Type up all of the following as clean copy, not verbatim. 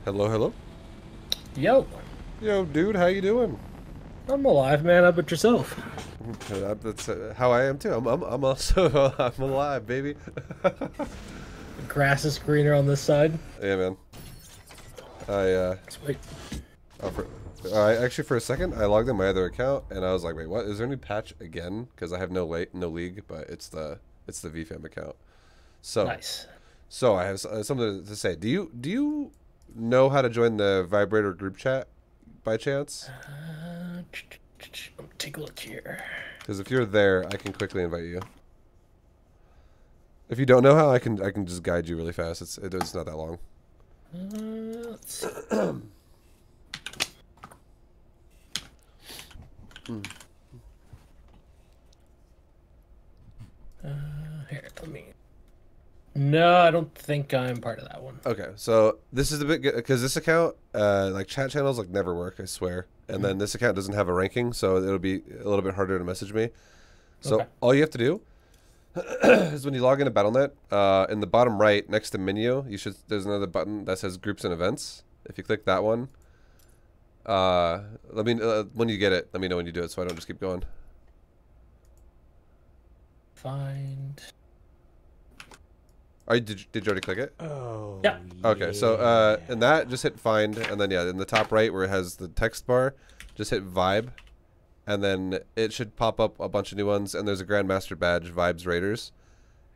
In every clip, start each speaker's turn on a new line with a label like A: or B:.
A: Hello, hello.
B: Yo,
A: Yo, dude, how you doing?
B: I'm alive, man. How about yourself?
A: That's how I am too. I'm also I'm alive, baby.
B: The grass is greener on this side.
A: Yeah, man. I
B: Sweet.
A: oh, I actually for a second I logged in my other account and I was like, wait, what? Is there any patch again? Because I have no league, but it's the VFam account. So
B: Nice.
A: I have something to say. Do you know how to join the Vibrator group chat by chance?
B: Let me take a look here.
A: Because if you're there, I can quickly invite you. If you don't know how, I can just guide you really fast. It's not that long.
B: Let's see. Here, let me. No, I don't think I'm part of that one.
A: Okay, so this is a bit good because this account, like chat channels, like never work. I swear. And then this account doesn't have a ranking, so it'll be a little bit harder to message me. So
B: Okay.
A: all you have to do is when you log into BattleNet, in the bottom right next to menu, there's another button that says Groups and Events. If you click that one, when you get it, let me know when you do it, so I don't just keep going.
B: Find.
A: Did you already click it?
C: Oh,
B: Yep.
A: Okay, so in that, just hit find, and then yeah, in the top right where it has the text bar, just hit vibe, and then it should pop up a bunch of new ones. And there's a Grandmaster badge, Vibes Raiders.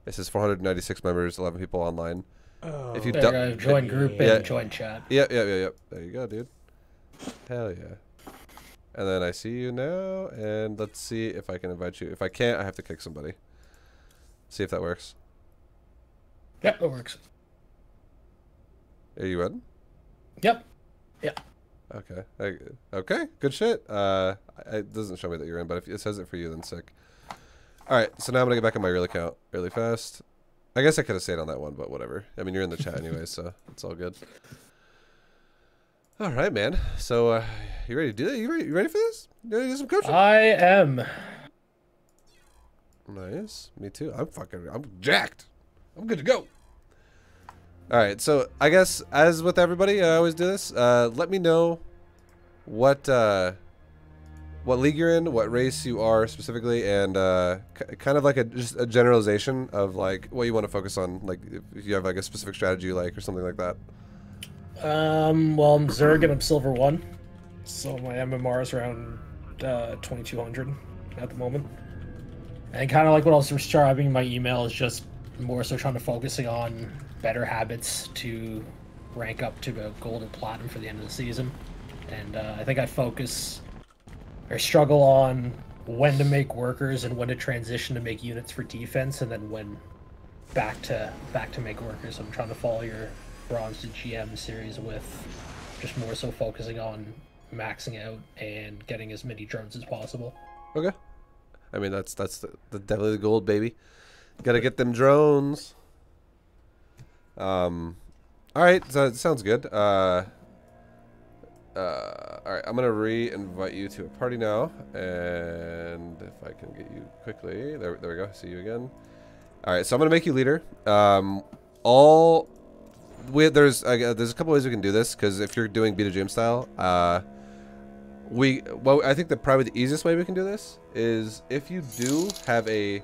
A: It says 496 members, 11 people online.
C: Oh,
A: If you
B: There you go. Join group
A: Yeah.
B: and join chat.
A: Yep. There you go, dude. Hell yeah. And then I see you now, and let's see if I can invite you. If I can't, I have to kick somebody. See if that works.
B: Yep, it works.
A: Are you in?
B: Yep. Yep.
A: Okay. Okay. Good shit. It doesn't show me that you're in, but if it says it for you, then sick. All right. So now I'm gonna get back on my real account really fast. I guess I could have stayed on that one, but whatever. I mean, you're in the chat anyway, so it's all good. All right, man. So you ready to do that? You ready for this? You ready to do some coaching?
B: I am.
A: Nice. Me too. I'm jacked. I'm good to go. All right. So I guess as with everybody, I always do this. Let me know what league you're in, what race you are specifically, and kind of like just a generalization of like what you want to focus on. Like if you have like a specific strategy you like or something like that.
B: Well, I'm Zerg and I'm Silver 1. So my MMR is around 2200 at the moment. And kind of like what I was describing in my email is just more so trying to focusing on better habits to rank up to the gold and platinum for the end of the season. And I think I focus or struggle on when to make workers and when to transition to make units for defense, and then when back to make workers. I'm trying to follow your bronze to GM series with just more so focusing on maxing out and getting as many drones as possible.
A: Okay. I mean that's the definitely the gold, baby. Gotta get them drones. All right, so it sounds good. All right, I'm gonna re-invite you to a party now, and if I can get you quickly, there we go. See you again. All right, so I'm gonna make you leader. There's a couple ways we can do this, because if you're doing B2GM style, I think that probably the easiest way we can do this is if you do have a.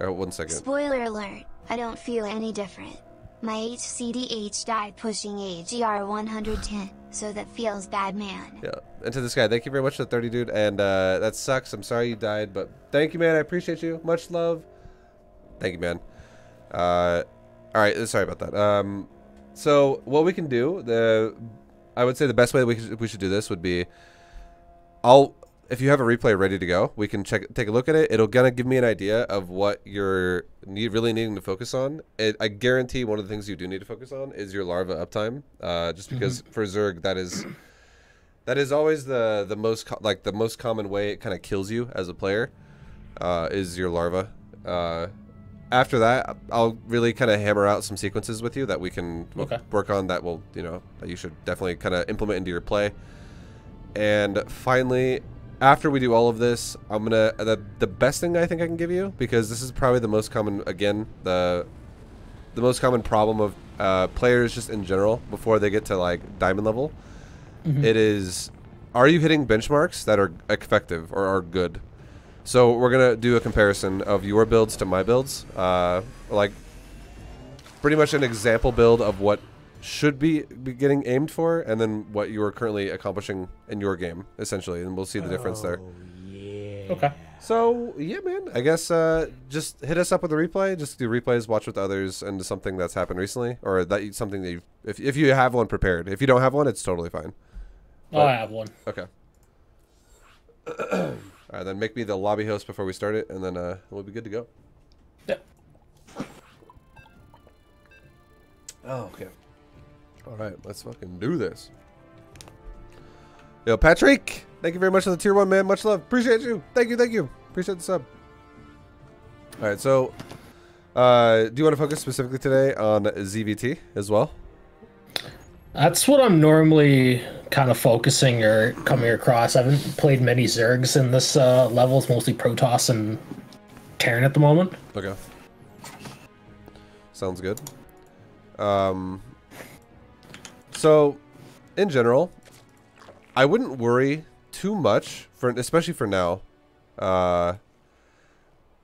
A: One second.
D: Spoiler alert, I don't feel any different. My HCDH died pushing AGR 110, so that feels bad, man.
A: Yeah, and to this guy, thank you very much for the 30, dude, and that sucks. I'm sorry you died, but thank you, man. I appreciate you. Much love. Thank you, man. All right, sorry about that. So what we can do, I would say the best way we should do this would be, if you have a replay ready to go, we can take a look at it. It'll gonna give me an idea of what you're really needing to focus on. I guarantee one of the things you do need to focus on is your larva uptime. Just because for Zerg that is always the most common way it kind of kills you as a player, is your larva. After that, I'll really kind of hammer out some sequences with you that we can work on that you should definitely kind of implement into your play. And finally, after we do all of this, I'm gonna the best thing I think I can give you, because this is probably the most common, again, the the most common problem of players just in general before they get to like diamond level. It is, are you hitting benchmarks that are effective or are good? So we're gonna do a comparison of your builds to my builds, like pretty much an example build of what should be getting aimed for, and then what you are currently accomplishing in your game, essentially, and we'll see the difference there.
B: Yeah. Okay.
A: So yeah, man, I guess just hit us up with a replay. Just do replays, watch with others, and something that's happened recently, or that something that you, if you have one prepared. If you don't have one, it's totally fine.
B: Oh, I have one.
A: Okay. All right, then make me the lobby host before we start it, and then we'll be good to go.
B: Yeah.
A: Oh, okay. All right, let's fucking do this. Yo, Patrick, thank you very much for the tier 1, man. Much love. Appreciate you. Thank you, thank you. Appreciate the sub. All right, so do you want to focus specifically today on ZvT as well?
B: That's what I'm normally kind of focusing or coming across. I haven't played many Zergs in this level. It's mostly Protoss and Terran at the moment.
A: Okay. Sounds good. So, in general, I wouldn't worry too much, especially for now,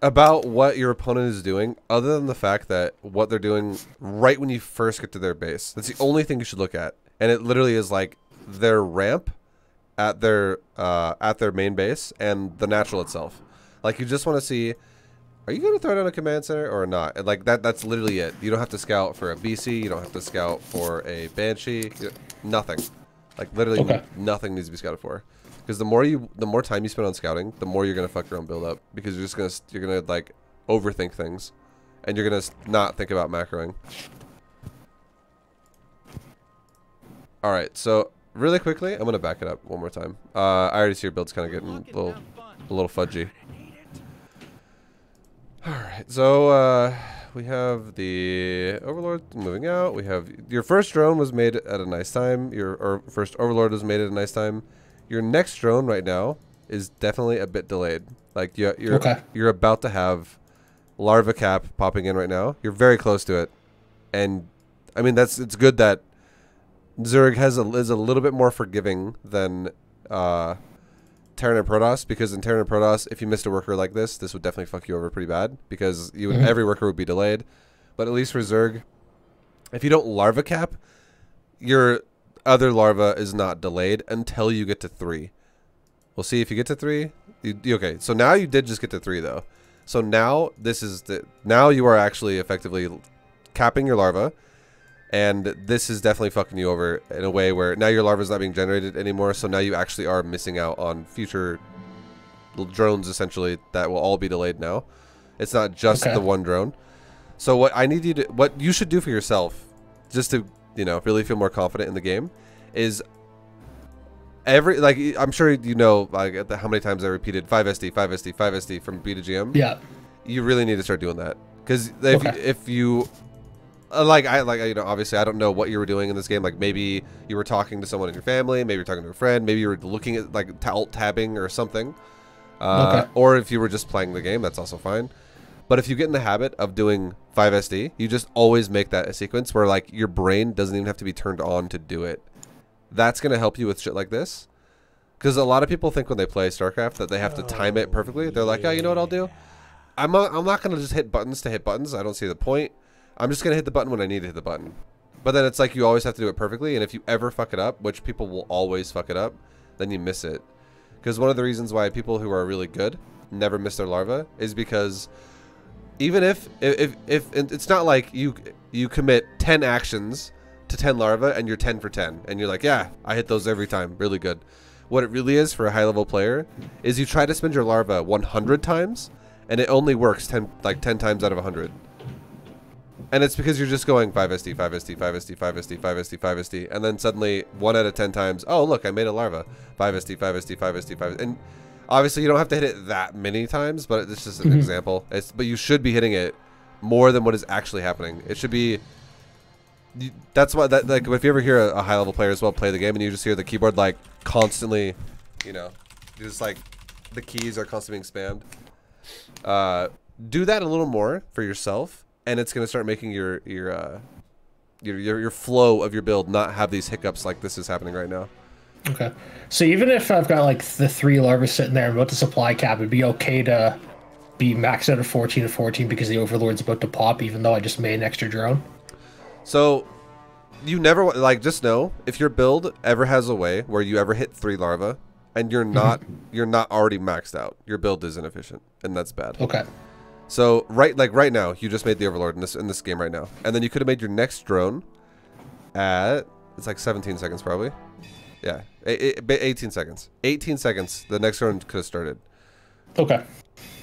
A: about what your opponent is doing, other than the fact that what they're doing right when you first get to their base. That's the only thing you should look at, and it literally is like their ramp at their main base and the natural itself. Like, you just want to see, are you going to throw down a command center or not? And like that's literally it. You don't have to scout for a BC. You don't have to scout for a Banshee. Nothing. Like, literally nothing needs to be scouted for. Because the more time you spend on scouting, the more you're gonna fuck your own build up. Because you're gonna like overthink things, and you're gonna not think about macroing. All right, so really quickly, I'm gonna back it up one more time. I already see your build's kind of getting a little fudgy. All right, so we have the Overlord moving out. We have your first drone was made at a nice time. Your first Overlord was made at a nice time. Your next drone right now is definitely a bit delayed. Like you're about to have Larva Cap popping in right now. You're very close to it, and I mean it's good that Zerg is a little bit more forgiving than Terran and Protoss, because in Terran and Protoss, if you missed a worker like this would definitely fuck you over pretty bad, because every worker would be delayed. But at least for Zerg, if you don't Larva Cap, your other larva is not delayed until you get to 3. We'll see if you get to 3. Okay, so now you did just get to 3 though. So now now you are actually effectively capping your larva, and this is definitely fucking you over in a way where now your larva is not being generated anymore. So now you actually are missing out on future drones essentially that will all be delayed now. It's not just the one drone. So what you should do for yourself, just to really feel more confident in the game, is I'm sure like how many times I repeated 5SD, 5SD, 5SD from B2GM. Yeah. You really need to start doing that, because if you obviously I don't know what you were doing in this game. Like, maybe you were talking to someone in your family, maybe you're talking to a friend, maybe you were looking at like alt tabbing or something, or if you were just playing the game, that's also fine. But if you get in the habit of doing 5SD, you just always make that a sequence where like your brain doesn't even have to be turned on to do it. That's going to help you with shit like this. Because a lot of people think when they play StarCraft that they have to time it perfectly. They're like, oh, you know what I'll do? I'm not going to just hit buttons to hit buttons. I don't see the point. I'm just going to hit the button when I need to hit the button. But then it's like you always have to do it perfectly. And if you ever fuck it up, which people will always fuck it up, then you miss it. Because one of the reasons why people who are really good never miss their larva is because even if it's not like you commit 10 actions to 10 larva and you're 10 for 10 and you're like, yeah, I hit those every time, really good. What it really is for a high level player is you try to spend your larva 100 times and it only works 10 times out of 100. And it's because you're just going 5SD, 5SD, 5SD, 5SD, 5SD, 5SD, and then suddenly 1 out of 10 times, oh look, I made a larva. 5SD, 5SD, 5SD, 5SD. And obviously you don't have to hit it that many times, but it's just an example. But you should be hitting it more than what is actually happening. It should be. That's why like if you ever hear a high level player as well play the game and you just hear the keyboard like constantly, just like the keys are constantly being spammed. Do that a little more for yourself, and it's going to start making your flow of your build not have these hiccups like this is happening right now.
B: Okay. So even if I've got like the 3 larvae sitting there about the supply cap, it'd be okay to be maxed out at 14 and 14 because the Overlord's about to pop, even though I just made an extra drone?
A: So you never, like, just know if your build ever has a way where you ever hit 3 larvae and you're not already maxed out, your build is inefficient, and that's bad.
B: Okay.
A: So right now, you just made the Overlord in this game right now, and then you could have made your next drone at, it's like 17 seconds probably. Yeah, 18 seconds. 18 seconds. The next drone could have started.
B: Okay.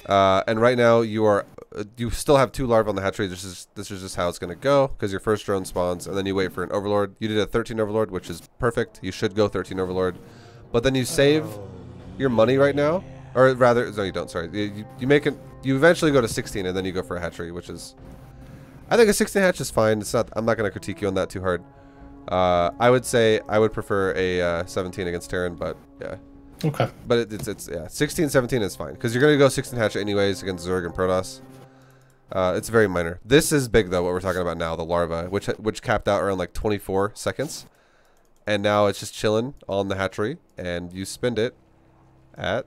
A: And right now you still have 2 larvae on the hatchery. This is just how it's gonna go, because your first drone spawns, and then you wait for an Overlord. You did a 13 Overlord, which is perfect. You should go 13 Overlord, but then you save your money right now, or rather, no, you don't. Sorry, you make it. You eventually go to 16, and then you go for a hatchery, which is, I think a 16 hatch is fine. It's not. I'm not gonna critique you on that too hard. I would say I would prefer a 17 against Terran, but yeah.
B: Okay.
A: But it's yeah, 16, 17 is fine, because you're going to go 16 hatch anyways against Zerg and Protoss. It's very minor. This is big, though, what we're talking about now, the Larva, which capped out around like 24 seconds. And now it's just chilling on the hatchery, and you spend it at,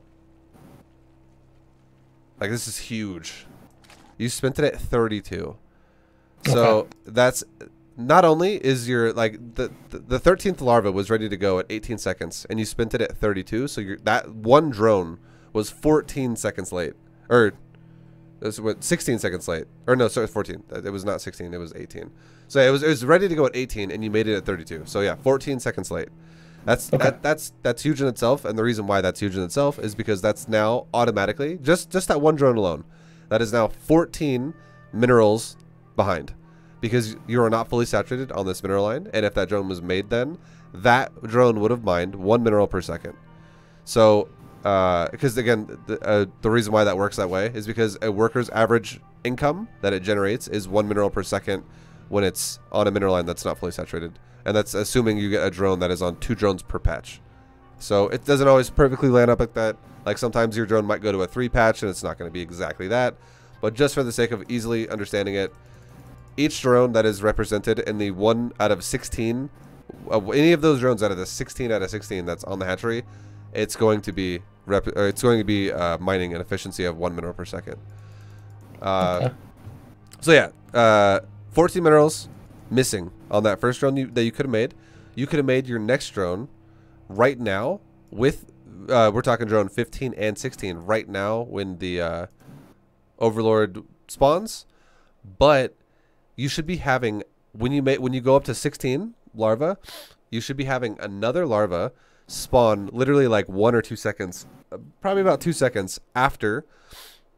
A: like, this is huge. You spent it at 32. So
B: Okay.
A: that's... Not only is your, like, the 13th larva was ready to go at 18 seconds, and you spent it at 32, so that one drone was 14 seconds late. Or, it was, what, 16 seconds late. Or no, sorry, 14. It was not 16, it was 18. So it was ready to go at 18, and you made it at 32. So yeah, 14 seconds late. That's
B: Okay.
A: that's huge in itself, and the reason why that's huge in itself is because that's now automatically, just that one drone alone, that is now 14 minerals behind. Because you are not fully saturated on this mineral line, and if that drone was made then, that drone would have mined 1 mineral per second. So, because again, the reason why that works that way is because a worker's average income that it generates is 1 mineral per second when it's on a mineral line that's not fully saturated. And that's assuming you get a drone that is on 2 drones per patch. So it doesn't always perfectly land up like that. Like sometimes your drone might go to a 3 patch and it's not going to be exactly that. But just for the sake of easily understanding it, each drone that is represented in the 1 out of 16, any of those drones out of the 16 out of 16 that's on the hatchery, it's going to be mining an efficiency of 1 mineral per second.
B: Okay.
A: So yeah, 14 minerals missing on that first drone that you could have made. You could have made your next drone right now with we're talking drone 15 and 16 right now when the Overlord spawns, but you should be having, when you go up to 16 larva, you should be having another larva spawn literally like 1 or 2 seconds, probably about 2 seconds after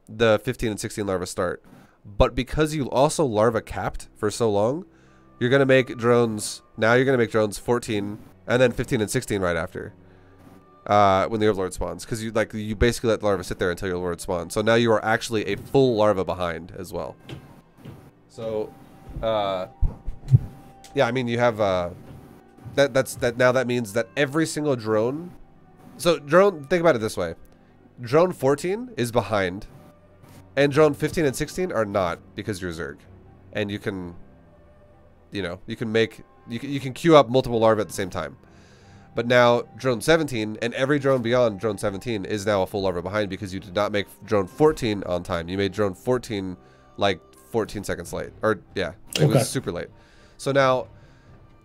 A: the 15 and 16 larva start. But because you also larva capped for so long, you're going to make drones, now you're going to make drones 14 and then 15 and 16 right after. When the Overlord spawns, because you basically let the larva sit there until your Overlord spawns. So now you are actually a full larva behind as well. So yeah, I mean, you have that means that every single drone, so think about it this way, drone 14 is behind and drone 15 and 16 are not, because you're Zerg, and you can queue up multiple larvae at the same time. But now drone 17 and every drone beyond drone 17 is now a full larva behind, because you did not make drone 14 on time. You made drone 14 like 14 seconds late, or yeah, it was super late. So now,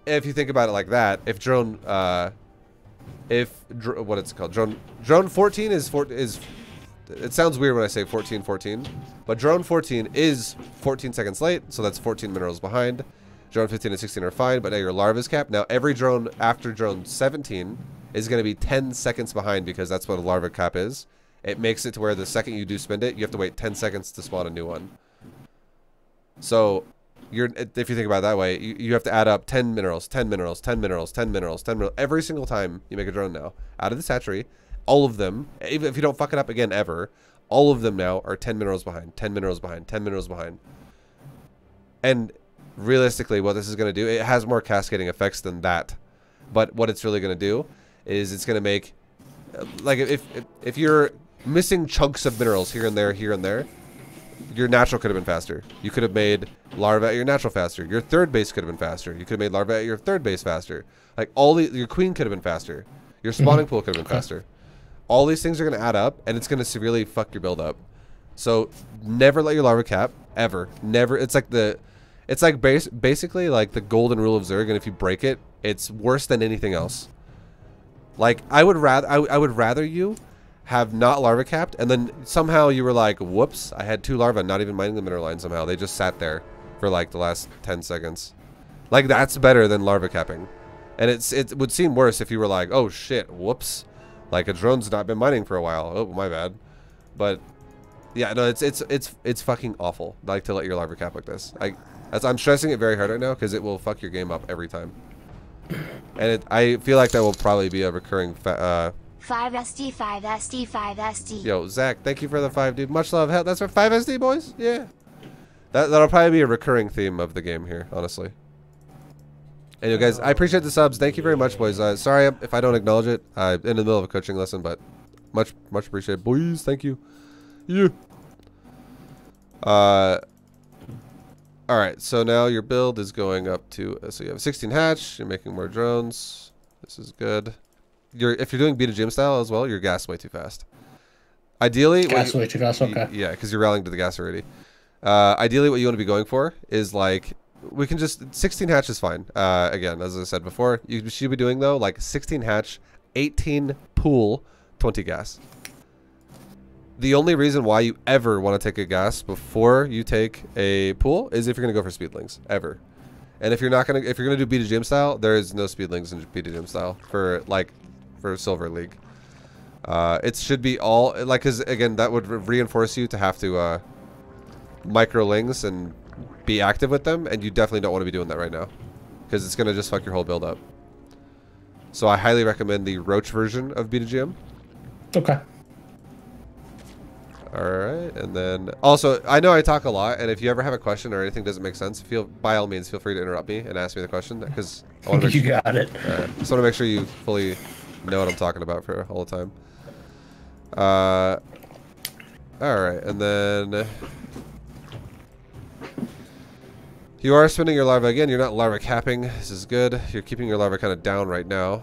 A: if you think about it like that, if drone, what it's called, drone 14 is, it sounds weird when I say 14, but drone 14 is 14 seconds late, so that's 14 minerals behind. Drone 15 and 16 are fine, but now your larva is capped. Now every drone after drone 17 is going to be 10 seconds behind, because that's what a larva cap is. It makes it to where the second you do spend it, you have to wait 10 seconds to spawn a new one. So if you think about it that way, you have to add up 10 minerals, 10 minerals, 10 minerals, 10 minerals, 10 minerals every single time you make a drone now out of this hatchery. All of them, even if you don't fuck it up again ever, all of them now are 10 minerals behind, 10 minerals behind, 10 minerals behind. And realistically, what this is going to do, it has more cascading effects than that. But what it's really going to do is it's going to make, like, if you're missing chunks of minerals here and there, your natural could have been faster. You could have made larva at your natural faster. Your third base could have been faster. You could have made larva at your third base faster. Like your queen could have been faster. Your spawning pool could have been faster. All these things are going to add up, and it's going to severely fuck your build up. So never let your larva cap ever. Never. It's like basically like the golden rule of Zerg, and if you break it, it's worse than anything else. Like I would rather you have not larva capped, and then somehow you were like, whoops, I had 2 larvae, not even mining the mineral line somehow. They just sat there for like the last 10 seconds. Like that's better than larva capping. And it would seem worse if you were like, oh shit, whoops. Like a drone's not been mining for a while. Oh, my bad. But yeah, no, it's fucking awful. Like to let your larva cap like this. I'm stressing it very hard right now because it will fuck your game up every time. And I feel like that will probably be a recurring
D: 5SD, 5SD, 5SD.
A: Yo, Zach, thank you for the 5, dude. Much love. Hell, that's for 5SD, boys? Yeah. That'll probably be a recurring theme of the game here, honestly. Anyway, guys, I appreciate the subs. Thank you very much, boys. Sorry if I don't acknowledge it. I'm in the middle of a coaching lesson, but much appreciated. Boys, thank you. Yeah. Alright, so now your build is going up to... so you have 16 hatch. You're making more drones. This is good. If you're doing B2GM style as well, you're gas way too fast. Ideally...
B: Gas way too fast, okay.
A: Yeah, because you're rallying to the gas already. Ideally, what you want to be going for is like... We can just 16 hatch is fine. Again, as I said before, you should be doing though like 16 hatch, 18 pool, 20 gas. The only reason why you ever want to take a gas before you take a pool is if you're gonna go for speedlings ever. And if you're gonna do B2GM style, there is no speedlings in B2GM style for Silver League. It should be all like, because again that would reinforce you to have to micro lings and be active with them, and you definitely don't want to be doing that right now because it's going to just fuck your whole build up. So I highly recommend the Roach version of B2GM.
B: Okay.
A: Alright, and then also, I know I talk a lot, and if you ever have a question or anything doesn't make sense, by all means feel free to interrupt me and ask me the question, because I want to make
B: you got it.
A: Just want to make sure you fully know what I'm talking about for all the time. Alright, and then... You are spinning your larva again. You're not larva capping. This is good. You're keeping your larva kind of down right now.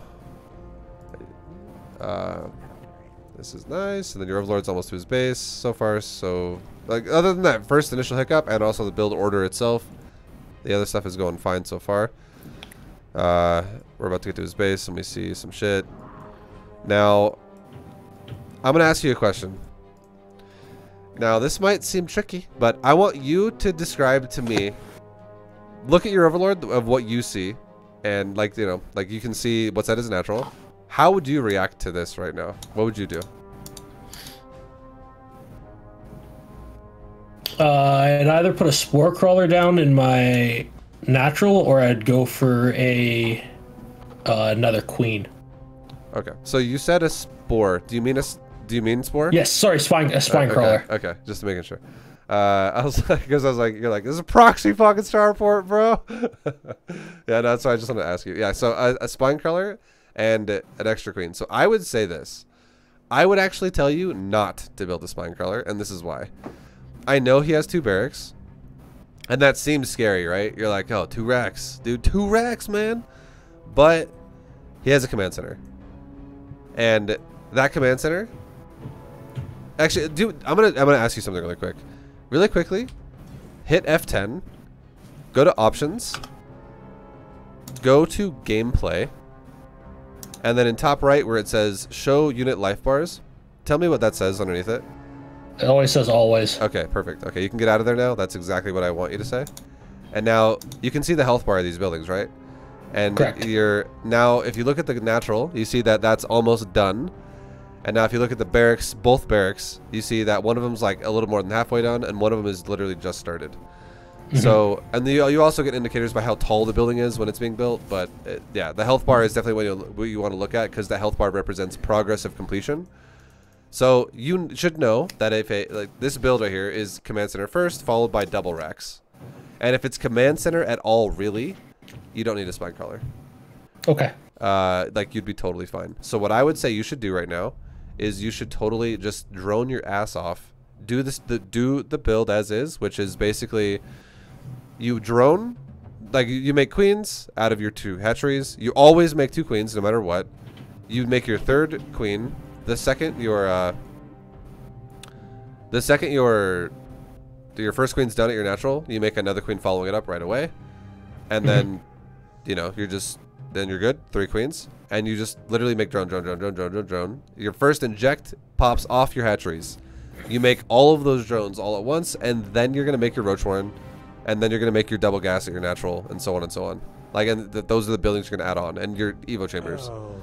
A: This is nice. And then your overlord's almost to his base. So far, so... Like, other than that first initial hiccup and also the build order itself, the other stuff is going fine so far. We're about to get to his base. Let me see some shit. Now, I'm going to ask you a question. Now, this might seem tricky, but I want you to describe to me... Look at your overlord of what you see, and like, you know, like you can see what's at his natural. How would you react to this right now? What would you do?
B: I'd either put a spore crawler down in my natural, or I'd go for a another queen.
A: Okay, so you said a spore. Do you mean spore?
B: Yes, sorry, spine crawler.
A: Okay, just making sure. I was like, because I was like, you're like, this is a proxy fucking starport, bro. Yeah, no, that's why I just wanted to ask you. Yeah, so a spine crawler and an extra queen. So I would say this. I would actually tell you not to build a spine crawler, and this is why. I know he has 2 barracks, and that seems scary, right? You're like, oh, 2 racks. Dude, 2 racks, man. But he has a command center. And that command center... Actually, dude, I'm gonna ask you something really quick. Really quickly, hit F10, go to options, go to gameplay, and then in top right where it says show unit life bars, tell me what that says underneath it.
B: It always says always.
A: Okay, perfect. Okay, you can get out of there now. That's exactly what I want you to say. And now you can see the health bar of these buildings, right? And
B: correct.
A: Now if you look at the natural, you see that that's almost done. And now if you look at the barracks, both barracks, you see that one of them's like a little more than halfway done, and one of them is literally just started. Mm-hmm. So, and you also get indicators by how tall the building is when it's being built, but yeah, the health bar is definitely what you want to look at, because the health bar represents progress of completion. So you should know that if like this build right here is command center first, followed by double racks. And if it's command center at all, really, you don't need a spine crawler.
B: Okay.
A: Like you'd be totally fine. So what I would say you should do right now is you should totally just drone your ass off do the build as is, which is basically you drone, like you make queens out of your 2 hatcheries. You always make 2 queens no matter what. You make your 3rd queen. The second your first queen's done at your natural, you make another queen following it up right away, and then you know then you're good. 3 queens, and you just literally make drone. Your first inject pops off your hatcheries. You make all of those drones all at once, and then you're gonna make your roach warren, and then you're gonna make your double gas at your natural, and so on and so on. Like, and those are the buildings you're gonna add on, and your evo chambers.
B: Oh,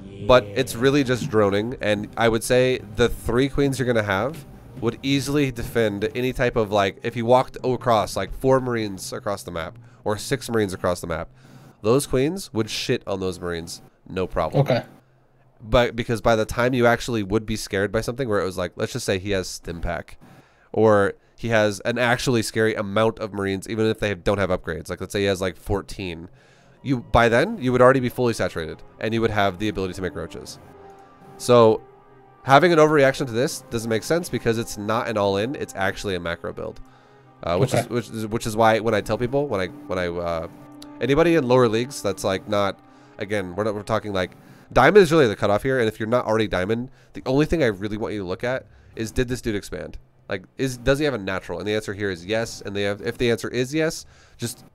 B: yeah.
A: But it's really just droning, and I would say the 3 queens you're gonna have would easily defend any type of, like, if you walked across like 4 marines across the map or 6 marines across the map, those queens would shit on those marines, no problem.
B: Okay.
A: But because by the time you actually would be scared by something where it was like, let's just say he has stim pack, or he has an actually scary amount of marines, even if they don't have upgrades, like let's say he has like 14, by then you would already be fully saturated and you would have the ability to make roaches. So having an overreaction to this doesn't make sense because it's not an all-in, it's actually a macro build, which is why when I tell people, when I anybody in lower leagues that's like not, again, we're talking like diamond is really the cutoff here, and if you're not already diamond, the only thing I really want you to look at is, did this dude expand? Like, does he have a natural? And the answer here is yes. And if the answer is yes, just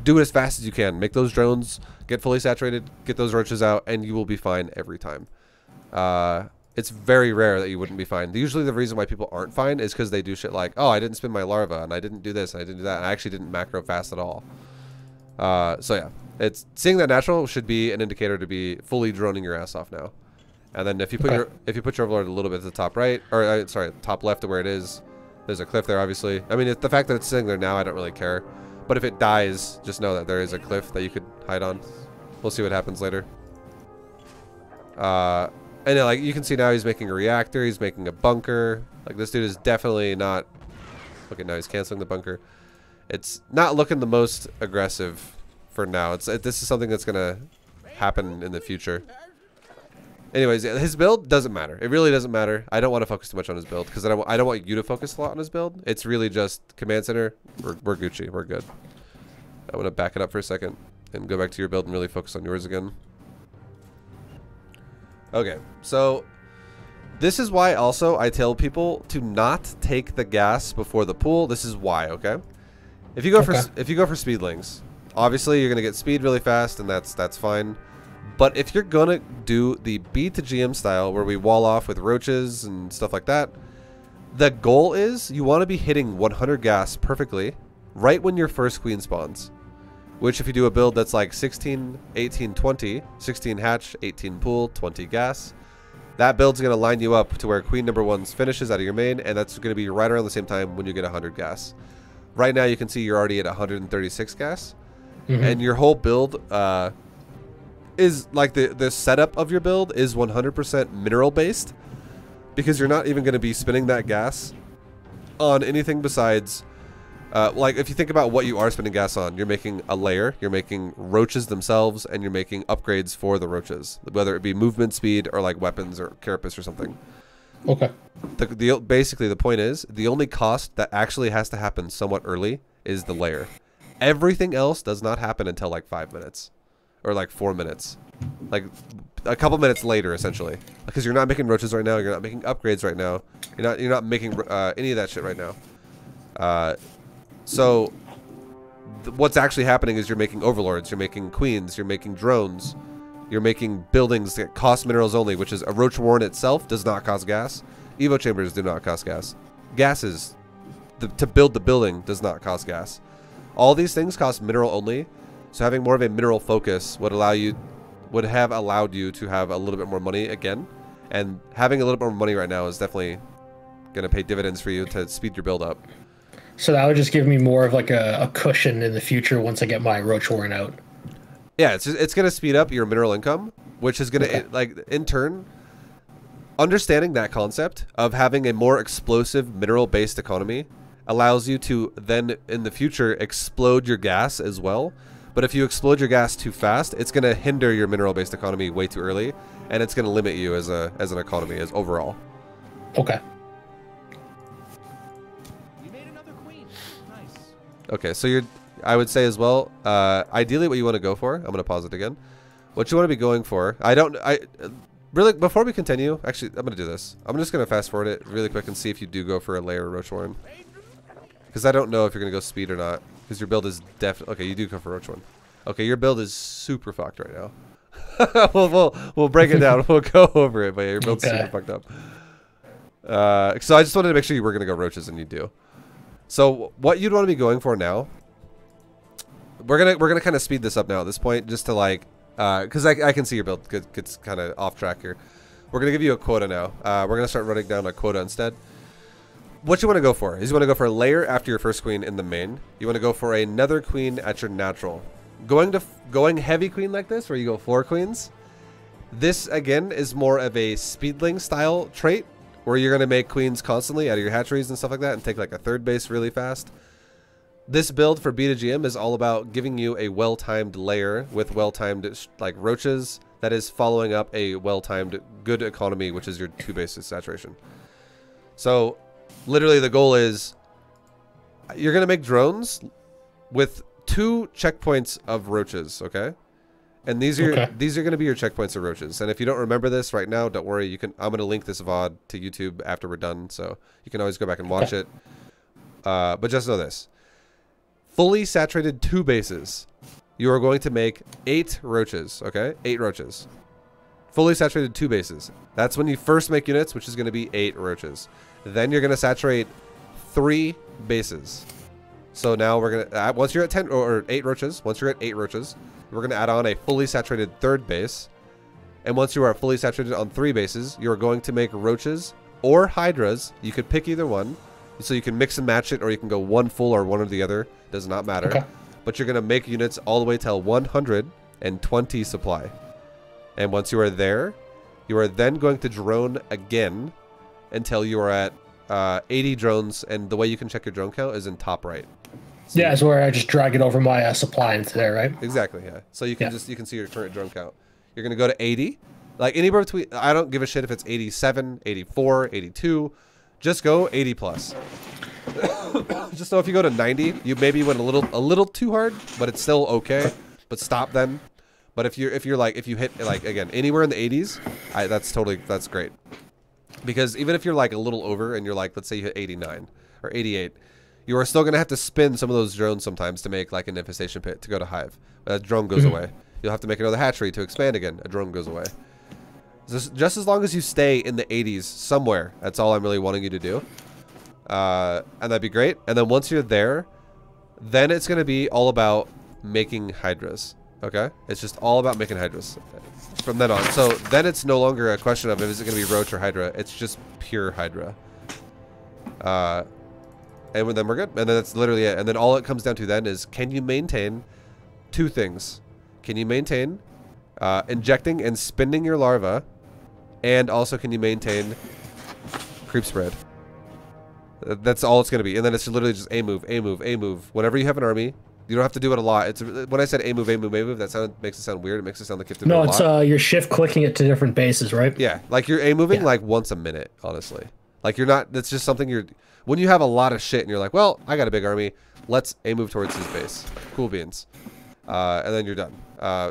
A: do it as fast as you can. Make those drones, get fully saturated, get those roaches out, and you will be fine every time. It's very rare that you wouldn't be fine. Usually the reason why people aren't fine is because they do shit like, oh, I didn't spin my larva, and I didn't do this, and I didn't do that, and I actually didn't macro fast at all. So yeah, seeing that natural should be an indicator to be fully droning your ass off now. And then if you put your overlord a little bit to the top right, or sorry, top left of where it is, there's a cliff there, obviously. I mean, the fact that it's sitting there now, I don't really care. But if it dies, just know that there is a cliff that you could hide on. We'll see what happens later. And then, like, you can see now he's making a reactor, he's making a bunker. Like, this dude is definitely not... Okay, now he's canceling the bunker. It's not looking the most aggressive for now. This is something that's going to happen in the future. Anyways, his build doesn't matter. It really doesn't matter. I don't want to focus too much on his build because I don't want you to focus a lot on his build. It's really just command center. We're Gucci. We're good. I want to back it up for a second and go back to your build and really focus on yours again. Okay, so this is why also I tell people to not take the gas before the pool. This is why, okay? If you go for speedlings, obviously you're gonna get speed really fast, and that's fine. But if you're gonna do the B2GM style where we wall off with roaches and stuff like that, the goal is you want to be hitting 100 gas perfectly right when your first queen spawns. Which if you do a build that's like 16, 18, 20, 16 hatch, 18 pool, 20 gas, that build's going to line you up to where queen number 1 finishes out of your main, and that's going to be right around the same time when you get 100 gas. Right now you can see you're already at 136 gas, and your whole build is like the setup of your build is 100% mineral based, because you're not even going to be spinning that gas on anything besides like if you think about what you are spending gas on, you're making a layer, you're making roaches themselves, and you're making upgrades for the roaches, whether it be movement speed or like weapons or carapace or something. Okay. Basically the point is the only cost that actually has to happen somewhat early is the layer. Everything else does not happen until like 5 minutes or like 4 minutes, like a couple minutes later essentially, because you're not making roaches right now, you're not making upgrades right now, you're not making any of that shit right now. So what's actually happening is you're making overlords, you're making queens, you're making drones, you're making buildings that cost minerals only, which is a roach warren itself does not cost gas. Evo chambers do not cost gas. Gases to build the building does not cost gas. All these things cost mineral only. So having more of a mineral focus would have allowed you to have a little bit more money again. And having a little bit more money right now is definitely going to pay dividends for you to speed your build up.
B: So that would just give me more of like a cushion in the future once I get my roach warren out.
A: Yeah, it's going to speed up your mineral income, which is going to, like, in turn, understanding that concept of having a more explosive mineral-based economy allows you to then, in the future, explode your gas as well. But if you explode your gas too fast, it's going to hinder your mineral-based economy way too early, and it's going to limit you as an economy, as overall.
B: Okay.
A: Okay, so you're, I would say as well, ideally what you want to go for, I'm going to pause it again. What you want to be going for, really, before we continue, actually, I'm going to do this. I'm just going to fast forward it really quick and see if you do go for a layer Roach Warren. Because I don't know if you're going to go speed or not. Because your build is definitely, okay, you do go for Roach Warren. Okay, your build is super fucked right now. we'll break it down. We'll go over it, but yeah, your build's super fucked up. So I just wanted to make sure you were going to go Roaches, and you do. So what you'd want to be going for now, we're gonna kind of speed this up now at this point, just to like, because I can see your build gets kind of off track here. We're gonna give you a quota now. We're gonna start running down a quota instead. What you want to go for is you want to go for a layer after your first queen in the main. You want to go for another queen at your natural. Going heavy queen like this, where you go 4 queens. This again is more of a speedling style trait, where you're going to make queens constantly out of your hatcheries and stuff like that and take like a 3rd base really fast. This build for B2GM is all about giving you a well-timed layer with well-timed like roaches that is following up a well-timed good economy, which is your 2 bases saturation. So literally the goal is you're going to make drones with 2 checkpoints of roaches, okay? And these are going to be your checkpoints of roaches. And if you don't remember this right now, don't worry. I'm going to link this VOD to YouTube after we're done, so you can always go back and watch it. But just know this: fully saturated 2 bases, you are going to make 8 roaches. Okay, 8 roaches. Fully saturated 2 bases. That's when you first make units, which is going to be 8 roaches. Then you're going to saturate 3 bases. So now we're going to once you're at 10 or 8 roaches. Once you're at 8 roaches, we're going to add on a fully saturated 3rd base. And once you are fully saturated on 3 bases, you're going to make roaches or hydras. You could pick either one. So you can mix and match it, or you can go one full or one or the other. Does not matter. Okay. But you're going to make units all the way till 120 supply. And once you are there, you are then going to drone again until you are at 80 drones. And the way you can check your drone count is in top right. So
B: yeah, it's where I just drag it over my supply into there, right?
A: Exactly, yeah. So you can you can see your current drone count. You're going to go to 80. Like anywhere between, I don't give a shit if it's 87, 84, 82. Just go 80 plus. Just know if you go to 90, you maybe went a little too hard, but it's still okay. But stop then. But if you hit like again anywhere in the 80s, that's great. Because even if you're like a little over and you're like, let's say you hit 89 or 88, you are still gonna have to spin some of those drones sometimes to make like an infestation pit to go to hive. That drone goes away. You'll have to make another hatchery to expand again. A drone goes away. Just as long as you stay in the 80s somewhere, that's all I'm really wanting you to do. And that'd be great. And then once you're there, then it's going to be all about making hydras. Okay? It's just all about making hydras from then on. So then it's no longer a question of is it going to be roach or hydra. It's just pure hydra. And then we're good. And then that's literally it. And then all it comes down to then is, can you maintain 2 things? Can you maintain injecting and spinning your larva? And also, can you maintain creep spread? That's all it's going to be. And then it's literally just a move, a move, a move. Whenever you have an army, you don't have to do it a lot. It's when I said a move, a move, a move, that makes it sound weird. It makes it sound like you have to do it a lot.
B: No, it's you're shift clicking it to different bases, right?
A: Yeah, like you're a moving like once a minute, honestly. Like you're not. That's just something you're. When you have a lot of shit and you're like, well, I got a big army. Let's a move towards his base. Cool beans. And then you're done.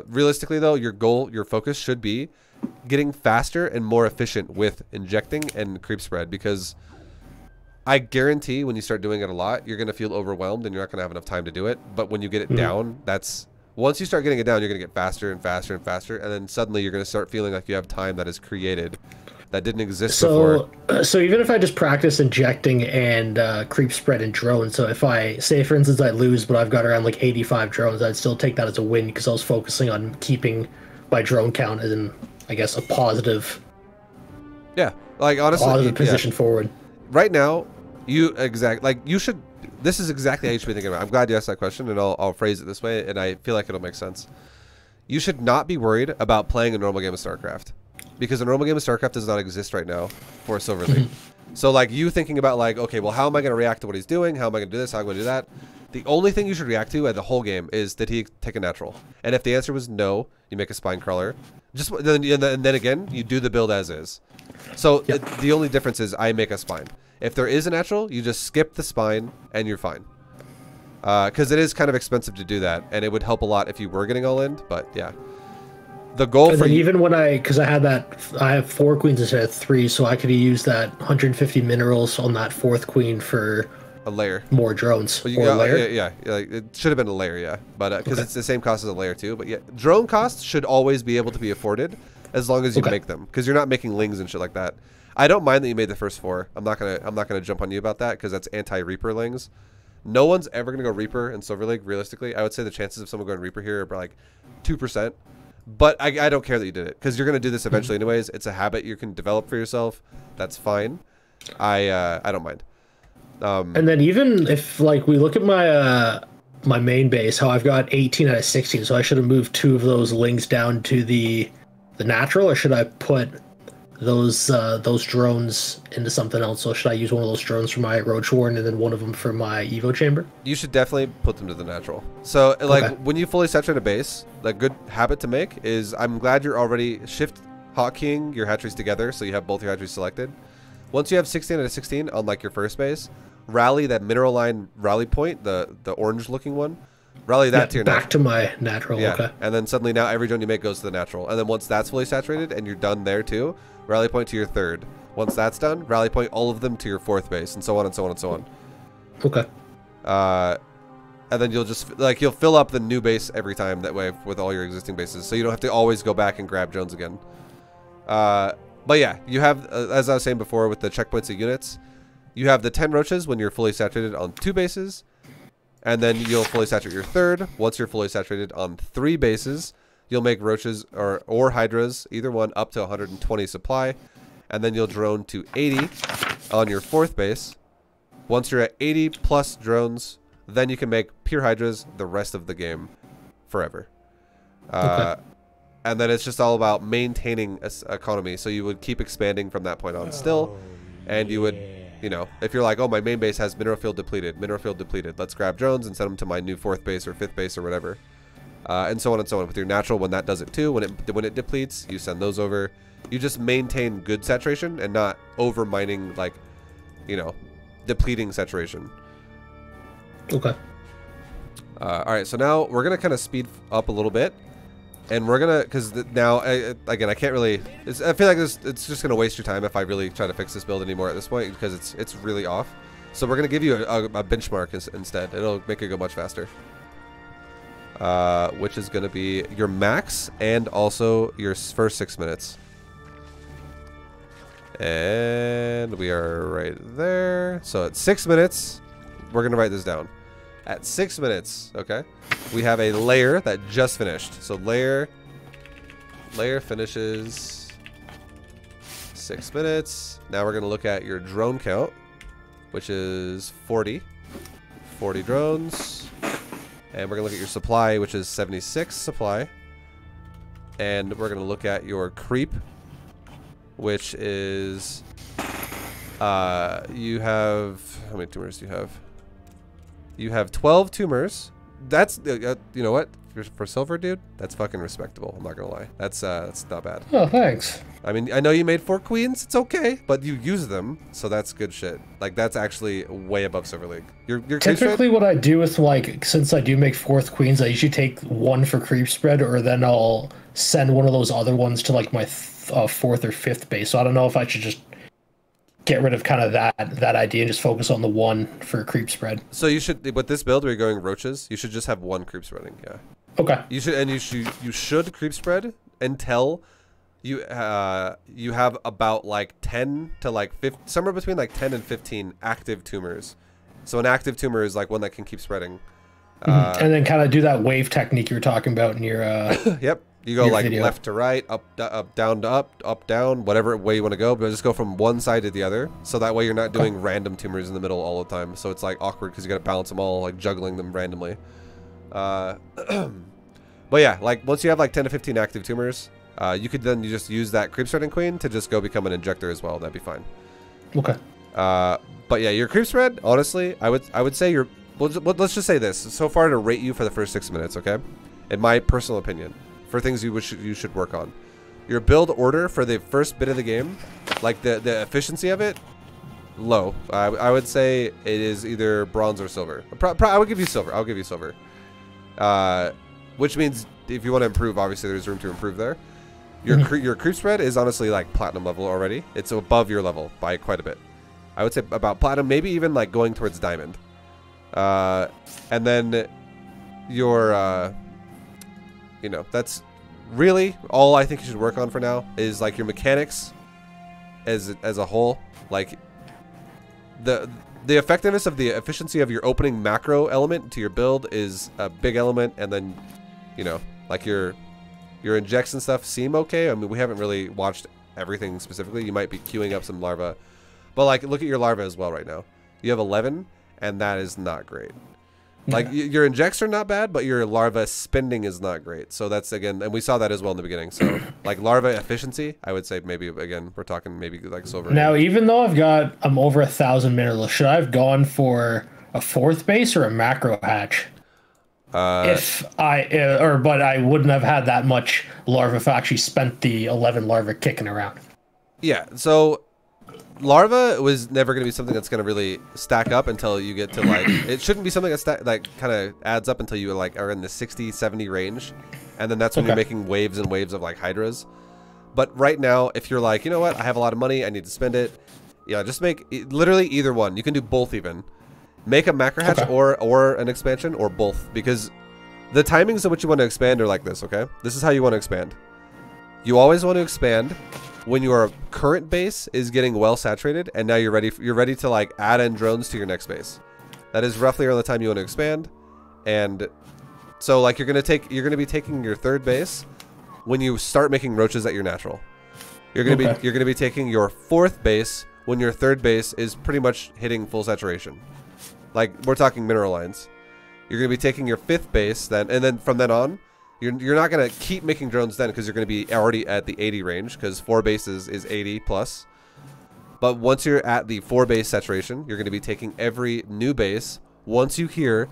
A: Realistically, though, your goal, your focus should be getting faster and more efficient with injecting and creep spread, because I guarantee when you start doing it a lot, you're going to feel overwhelmed and you're not going to have enough time to do it. But when you get it down, once you start getting it down, you're going to get faster and faster and faster. And then suddenly you're going to start feeling like you have time that is created that didn't exist before.
B: So even if I just practice injecting and creep spread and drones, so if I say, for instance, I lose, but I've got around like 85 drones, I'd still take that as a win because I was focusing on keeping my drone count in, I guess, a positive.
A: Yeah, like honestly,
B: positive position forward.
A: Right now, you should. This is exactly how you should be thinking about it. I'm glad you asked that question, and I'll phrase it this way, and I feel like it'll make sense. You should not be worried about playing a normal game of StarCraft, because a normal game of StarCraft does not exist right now for a Silver League. So like you thinking about like, okay, well, how am I going to react to what he's doing? How am I going to do this? How am I going to do that? The only thing you should react to at the whole game is, did he take a natural? And if the answer was no, you make a spine crawler. And then again, you do the build as is. So the only difference is I make a spine. If there is a natural, you just skip the spine and you're fine. Because it is kind of expensive to do that, and it would help a lot if you were getting all in. But yeah, the goal for
B: even when because I have 4 queens instead of 3, so I could use that 150 minerals on that 4th queen for
A: a layer,
B: more drones.
A: Well, a layer? Yeah, like, it should have been a layer, yeah, but because it's the same cost as a layer too. But yeah, drone costs should always be able to be afforded as long as you make them, because you're not making lings and shit like that. I don't mind that you made the first 4. I'm not gonna jump on you about that, because that's anti-Reaper lings. No one's ever gonna go Reaper in Silver League. Realistically, I would say the chances of someone going Reaper here are like 2%. But I don't care that you did it, because you're gonna do this eventually anyways. It's a habit you can develop for yourself. That's fine. I don't mind.
B: And then even if like we look at my my main base, how I've got 18 out of 16, so I should have moved 2 of those lings down to the natural, or should I put those drones into something else? So should I use one of those drones for my Roach Warren and then one of them for my Evo chamber?
A: You should definitely put them to the natural. So like when you fully saturate a base, the good habit to make is, I'm glad you're already shift hotkeying your hatcheries together, so you have both your hatcheries selected. Once you have 16 out of 16 on like your first base, rally that mineral line rally point, the orange looking one. Rally that to your
B: back to my natural.
A: Yeah.
B: Okay.
A: And then suddenly now every drone you make goes to the natural. And then once that's fully saturated and you're done there too, rally point to your 3rd. Once that's done, rally point all of them to your 4th base, and so on and so on and so on.
B: Okay.
A: And then you'll just you'll fill up the new base every time that way with all your existing bases, so you don't have to always go back and grab drones again. But yeah, you have, as I was saying before with the checkpoints of units, you have the 10 roaches when you're fully saturated on 2 bases. And then you'll fully saturate your 3rd. Once you're fully saturated on 3 bases, you'll make roaches or hydras, either one, up to 120 supply. And then you'll drone to 80 on your 4th base. Once you're at 80 plus drones, then you can make pure hydras the rest of the game forever. And then it's just all about maintaining economy. So you would keep expanding from that point on still. And you would... You know, if you're like, oh, my main base has mineral field depleted, let's grab drones and send them to my new 4th base or 5th base or whatever, and so on and so on. With your natural, when that does it too, when it depletes, you send those over. You just maintain good saturation and not over mining, like, you know, depleting saturation.
B: Okay.
A: All right, so now we're gonna kind of speed up a little bit. And we're gonna, because now, again, I can't really, I feel like it's just gonna waste your time if I really try to fix this build anymore at this point, because it's really off. So we're gonna give you a benchmark instead. It'll make it go much faster. Which is gonna be your max and also your first 6 minutes. And we are right there. So at 6 minutes, we're gonna write this down. At 6 minutes, okay, we have a layer that just finished. So layer finishes 6 minutes. Now we're going to look at your drone count, which is 40 drones. And we're going to look at your supply, which is 76 supply. And we're going to look at your creep, which is, you have, how many tumors do you have? You have 12 tumors. That's, you know what? For silver, dude, that's fucking respectable. I'm not gonna lie. That's not bad.
B: Oh, thanks.
A: I mean, I know you made 4 queens. It's okay, but you use them, so that's good shit. Like, that's actually way above Silver League. Your
B: typically what I do with, like, since I do make 4th queens, I usually take 1 for creep spread, or then I'll send one of those other ones to like my 4th or 5th base. So I don't know if I should just get rid of kind of that idea and just focus on the 1 for creep spread.
A: So you should, with this build where you're going roaches, you should just have 1 creep spreading. Yeah.
B: Okay.
A: You should creep spread until you have about like 10 to like 15, somewhere between like 10 and 15 active tumors. So an active tumor is like one that can keep spreading.
B: And then kind of do that wave technique you were talking about in your
A: yep. You go like
B: video.
A: left to right, up, down to up, down, whatever way you want to go, but just go from one side to the other. So that way you're not doing random tumors in the middle all the time. So it's like awkward because you got to balance them all, like juggling them randomly. But yeah, like once you have like 10 to 15 active tumors, you could then just use that creep spreading queen to just go become an injector as well. That'd be fine.
B: Okay.
A: But yeah, your creep spread, honestly, I would say you're, let's just say this. So far to rate you for the first 6 minutes, okay? In my personal opinion. For things you should work on. Your build order for the first bit of the game, like the efficiency of it, low. I would say it is either bronze or silver. I would give you silver. I'll give you silver. Which means if you want to improve, obviously there's room to improve there. Your creep spread is honestly like platinum level already. It's above your level by quite a bit. I would say about platinum, maybe even like going towards diamond. And then your, you know, that's really all I think you should work on for now is like your mechanics as a whole. Like the effectiveness of the efficiency of your opening macro element to your build is a big element, and then, you know, like your injects and stuff seem okay. I mean, we haven't really watched everything specifically. You might be queuing up some larva, but like look at your larva as well right now. You have 11, and that is not great. Like your injects are not bad, but your larva spending is not great. So that's, again, and we saw that as well in the beginning. So like larva efficiency, I would say maybe, again, we're talking maybe like silver.
B: Now, even though I'm over 1,000 minerals, should I have gone for a 4th base or a macro hatch? But I wouldn't have had that much larva if I actually spent the 11 larva kicking around. Yeah,
A: so larva was never going to be something that's going to really stack up until you get to like, it shouldn't be something that kind of adds up until you like are in the 60, 70 range. And then that's when you're making waves and waves of like hydras. But right now, if you're like, you know what, I have a lot of money, I need to spend it. Yeah, just make literally either one. You can do both even. Make a macro hatch or an expansion or both, because the timings of which you want to expand are like this, okay? This is how you want to expand. You always want to expand when your current base is getting well saturated, and now you're ready to like add in drones to your next base. That is roughly around the time you want to expand. And so like you're going to be taking your 3rd base when you start making roaches at your natural. You're going to be taking your 4th base when your 3rd base is pretty much hitting full saturation. Like we're talking mineral lines. You're going to be taking your 5th base then, and then from then on, you're not going to keep making drones then, because you're going to be already at the 80 range, because 4 bases is 80 plus. But once you're at the 4 base saturation, you're going to be taking every new base once you hear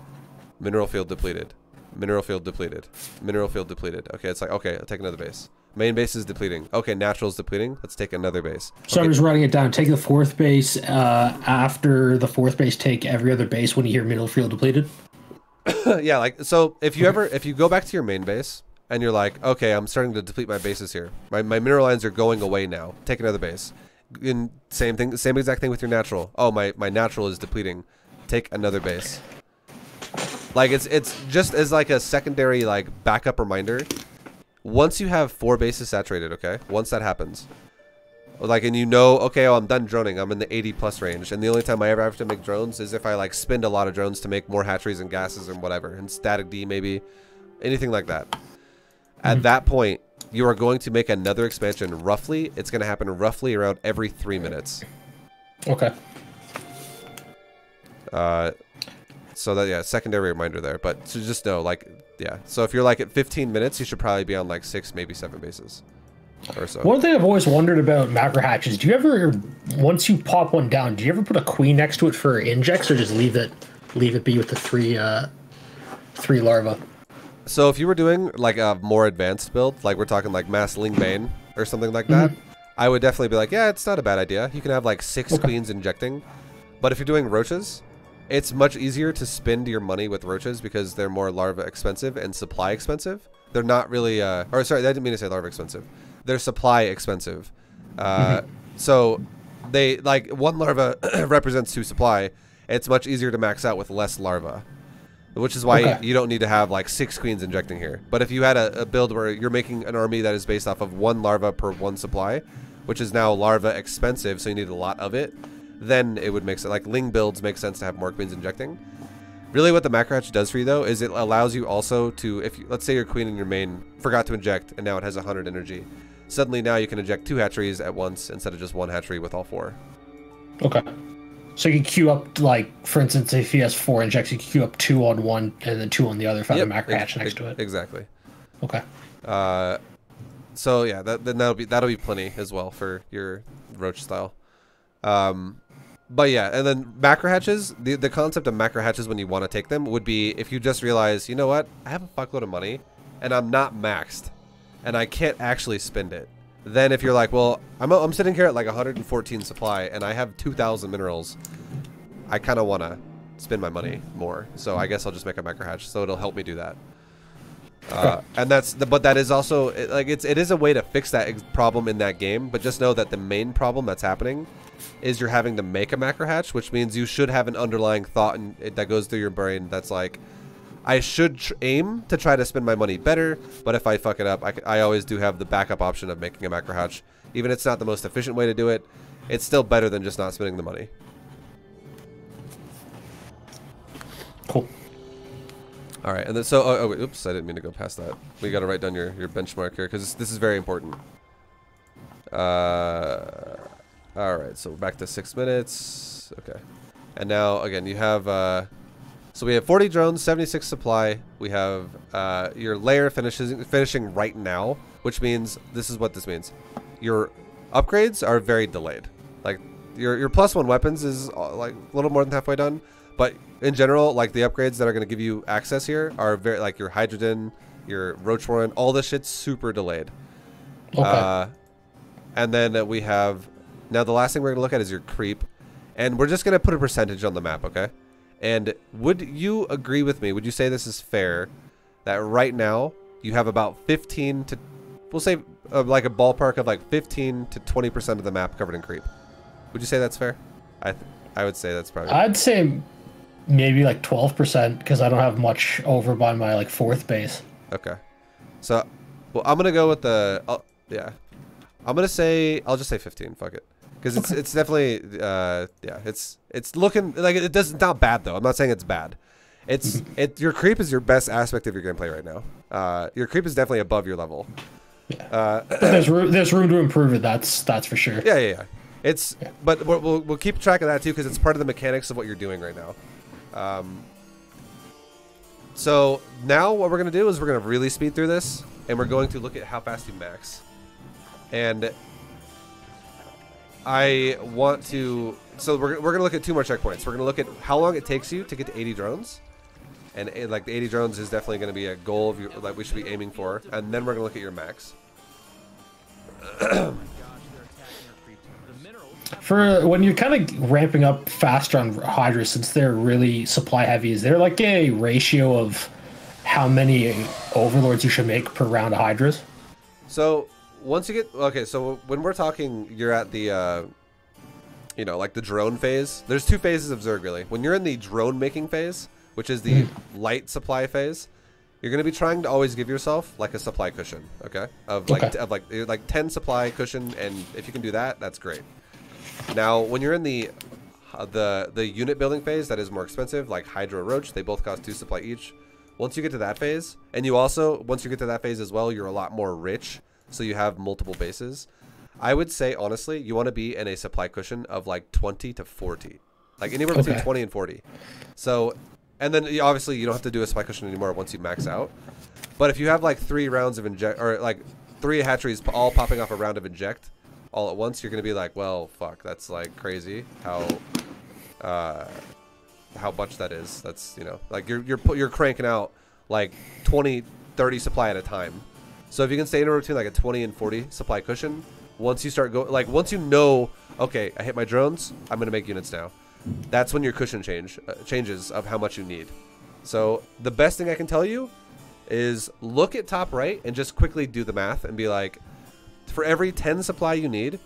A: mineral field depleted, mineral field depleted, mineral field depleted. Okay, it's like, okay, I'll take another base. Main base is depleting. Okay, natural is depleting. Let's take another base.
B: So I'm just writing it down. Take the 4th base. After the 4th base, take every other base when you hear mineral field depleted.
A: Yeah, like, so if you go back to your main base and you're like, okay, I'm starting to deplete my bases here. My mineral lines are going away now. Take another base. And same thing, same exact thing with your natural. Oh, my natural is depleting. Take another base. Like it's just as like a secondary like backup reminder. Once you have 4 bases saturated, okay? Once that happens, like, and you know, okay, oh, I'm done droning. I'm in the 80 plus range, and the only time I ever have to make drones is if I like spend a lot of drones to make more hatcheries and gases and whatever, and static D maybe, anything like that. At that point, you are going to make another expansion. Roughly, it's going to happen roughly around every 3 minutes.
B: Okay.
A: So that, yeah, secondary reminder there. But so just know, like, yeah. So if you're like at 15 minutes, you should probably be on like 6, maybe 7 bases. Or so.
B: One thing I've always wondered about macro hatches, do you ever, once you pop one down, do you ever put a queen next to it for injects, or just leave it be with the 3 larvae?
A: So if you were doing like a more advanced build, like we're talking like Mass Ling Bane or something like that, I would definitely be like, yeah, it's not a bad idea. You can have like 6 queens injecting. But if you're doing roaches, it's much easier to spend your money with roaches because they're more larva expensive and supply expensive. They're not really, or sorry, I didn't mean to say larva expensive. They're supply expensive. So they, like, 1 larva represents 2 supply. It's much easier to max out with less larva, which is why you don't need to have like 6 queens injecting here. But if you had a build where you're making an army that is based off of 1 larva per 1 supply, which is now larva expensive, so you need a lot of it, then it would make sense. Like Ling builds make sense to have more queens injecting. Really what the macro hatch does for you though is it allows you also to, if you, let's say your queen in your main forgot to inject and now it has 100 energy, suddenly now you can inject 2 hatcheries at once instead of just 1 hatchery with all 4.
B: Okay. So you can queue up, like, for instance, if he has 4 injects, you can queue up 2 on one and then 2 on the other if I have a macro hatch next to it.
A: Exactly.
B: Okay.
A: So yeah, then that'll be plenty as well for your roach style. But yeah, and then macro hatches, the concept of macro hatches when you want to take them would be if you just realize, you know what, I have a fuckload of money and I'm not maxed and I can't actually spend it. then if you're like, well, I'm sitting here at like 114 supply and I have 2,000 minerals, I kind of want to spend my money more. So I guess I'll just make a micro hatch. So it'll help me do that. And but that is also it is a way to fix that problem in that game. But just know that the main problem that's happening is you're having to make a macro hatch, which means you should have an underlying thought that goes through your brain that's like, I should aim to try to spend my money better, but if I fuck it up, I always do have the backup option of making a macro hatch. Even if it's not the most efficient way to do it, it's still better than just not spending the money.
B: Cool.
A: All right, and then so wait, oops, I didn't mean to go past that. We got to write down your benchmark here because this is very important. All right, so we're back to 6 minutes. Okay, and now again you have. So we have 40 drones, 76 supply. We have your layer finishing right now, which means this is what this means. Your upgrades are very delayed. Like your +1 weapons is like a little more than halfway done, but in general, like the upgrades that are going to give you access here are very like your hydrogen, your roach warren, all this shit's super delayed. Okay. And then we have now the last thing we're going to look at is your creep, and we're just going to put a percentage on the map, okay? And would you agree with me? Would you say this is fair that right now you have about 15 to, we'll say like a ballpark of like 15 to 20% of the map covered in creep? Would you say that's fair? I would say that's probably.
B: I'd say maybe like 12% because I don't have much over by my like 4th base. Okay.
A: So, well, I'm gonna go with the yeah. I'm gonna say I'll just say 15. Fuck it. Because it's definitely yeah, it's looking like it's not bad though. I'm not saying it's bad. Your creep is your best aspect of your gameplay right now. Your creep is definitely above your level.
B: Yeah. But there's room to improve it. That's for sure.
A: Yeah. But we'll keep track of that too because it's part of the mechanics of what you're doing right now. So now what we're gonna do is we're gonna really speed through this and we're going to look at how fast you max. And I want to, so we're going to look at 2 more checkpoints. We're going to look at how long it takes you to get to 80 drones. And like the 80 drones is definitely going to be a goal of that we should be aiming for. And then we're going to look at your max.
B: For when you're kind of ramping up faster on Hydras, since they're really supply heavy, is there like a ratio of how many overlords you should make per round of Hydras?
A: So once you get, okay, so when we're talking, you're at the, you know, like the drone phase. There's 2 phases of Zerg, really. When you're in the drone making phase, which is the light supply phase, you're going to be trying to always give yourself like a supply cushion, okay? Of like 10 supply cushion, and if you can do that, that's great. Now, when you're in the unit building phase, that is more expensive, like Hydra Roach, they both cost 2 supply each. Once you get to that phase, and you also, once you get to that phase as well, you're a lot more rich. So you have multiple bases. I would say, honestly, you want to be in a supply cushion of like 20 to 40. Like anywhere between 20 and 40. So, and then obviously you don't have to do a supply cushion anymore once you max out. But if you have like 3 rounds of inject, or like 3 hatcheries all popping off a round of inject all at once, you're going to be like, well, fuck, that's like crazy how much that is. That's, you know, like you're cranking out like 20, 30 supply at a time. So if you can stay anywhere between like a 20 and 40 supply cushion, once you start going, like once you know, okay, I hit my drones, I'm gonna make units now. That's when your cushion changes of how much you need. So the best thing I can tell you is look at top right and just quickly do the math and be like, for every 10 supply you need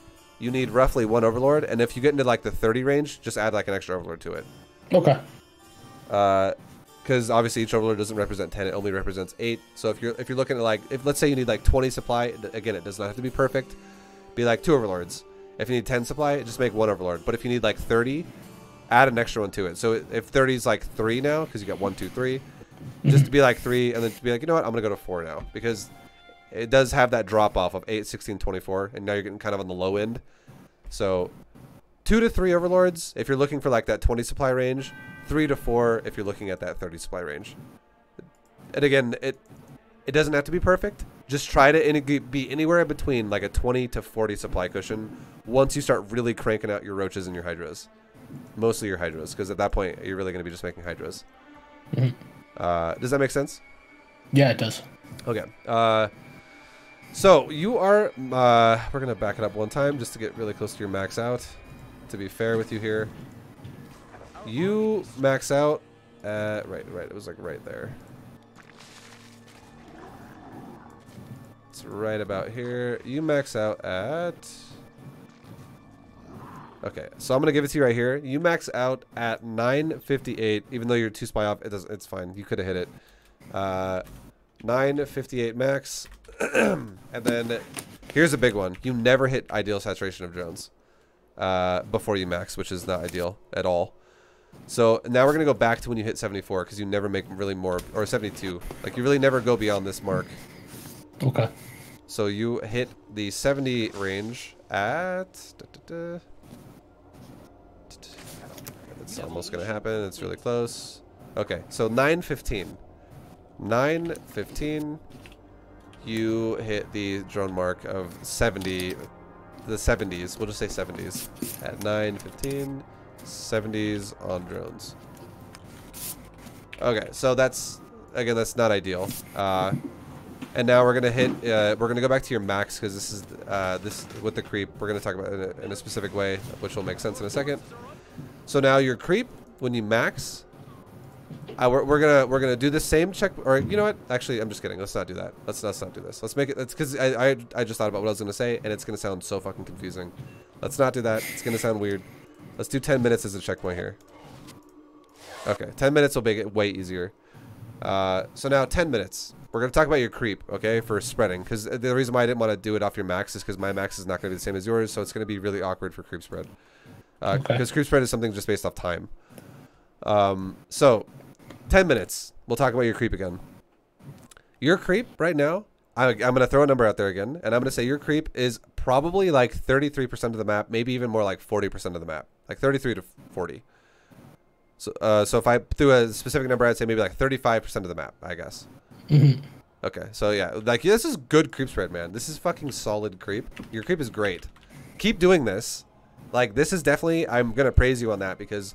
A: roughly 1 overlord, and if you get into like the 30 range, just add like an extra overlord to it.
B: Okay.
A: Because obviously each overlord doesn't represent 10, it only represents 8. So if you're looking at like, if let's say you need like 20 supply, again, it does not have to be perfect. Be like 2 overlords. If you need 10 supply, just make 1 overlord. But if you need like 30, add an extra one to it. So if 30 is like 3 now, because you got 1, 2, 3, just to be like 3, and then to be like, you know what, I'm gonna go to 4 now, because it does have that drop off of 8, 16, 24, and now you're getting kind of on the low end. So 2 to 3 overlords if you're looking for like that 20 supply range. 3 to 4 if you're looking at that 30 supply range. And again, it doesn't have to be perfect. Just try to be anywhere in between like a 20 to 40 supply cushion once you start really cranking out your roaches and your hydras. Mostly your hydras, because at that point you're really going to be just making hydras. Does that make sense?
B: Yeah, it does.
A: Okay. So you are, we're going to back it up one time just to get really close to your max out. To be fair with you here. You max out at, right, it was like right there. It's right about here. You max out at, okay, so I'm going to give it to you right here. You max out at 958, even though you're 2 spy off, it's fine. You could have hit it. 958 max. And then here's a big one. You never hit ideal saturation of drones before you max, which is not ideal at all. So now we're going to go back to when you hit 74 because you never make really more, or 72. Like you really never go beyond this mark.
B: Okay.
A: So you hit the 70 range at... It's almost going to happen. It's really close. Okay, so 915. 915. You hit the drone mark of 70, the 70s. We'll just say 70s. At 915, 70s on drones. Okay, so that's, again, that's not ideal. And now we're gonna hit. We're gonna go back to your max because this is this with the creep. We're gonna talk about it in a specific way, which will make sense in a second. So now your creep when you max. We're gonna do the same check, or you know what? Actually, I'm just kidding. Let's not do that. Let's not do this. Let's make it. It's because I just thought about what I was gonna say, and it's gonna sound so fucking confusing. Let's not do that. It's gonna sound weird. Let's do 10 minutes as a checkpoint here. Okay, 10 minutes will make it way easier. So now 10 minutes. We're going to talk about your creep, okay, for spreading. Because the reason why I didn't want to do it off your max is because my max is not going to be the same as yours. So it's going to be really awkward for creep spread. Because creep spread is something just based off time. So 10 minutes. We'll talk about your creep again. Your creep right now, I'm going to throw a number out there again. And I'm going to say your creep is probably like 33% of the map. Maybe even more like 40% of the map. Like 33 to 40. So if I threw a specific number, I'd say maybe like 35% of the map, I guess. Okay, so yeah, like this is good creep spread, man. This is fucking solid creep. Your creep is great. Keep doing this. Like this is definitely, I'm gonna praise you on that because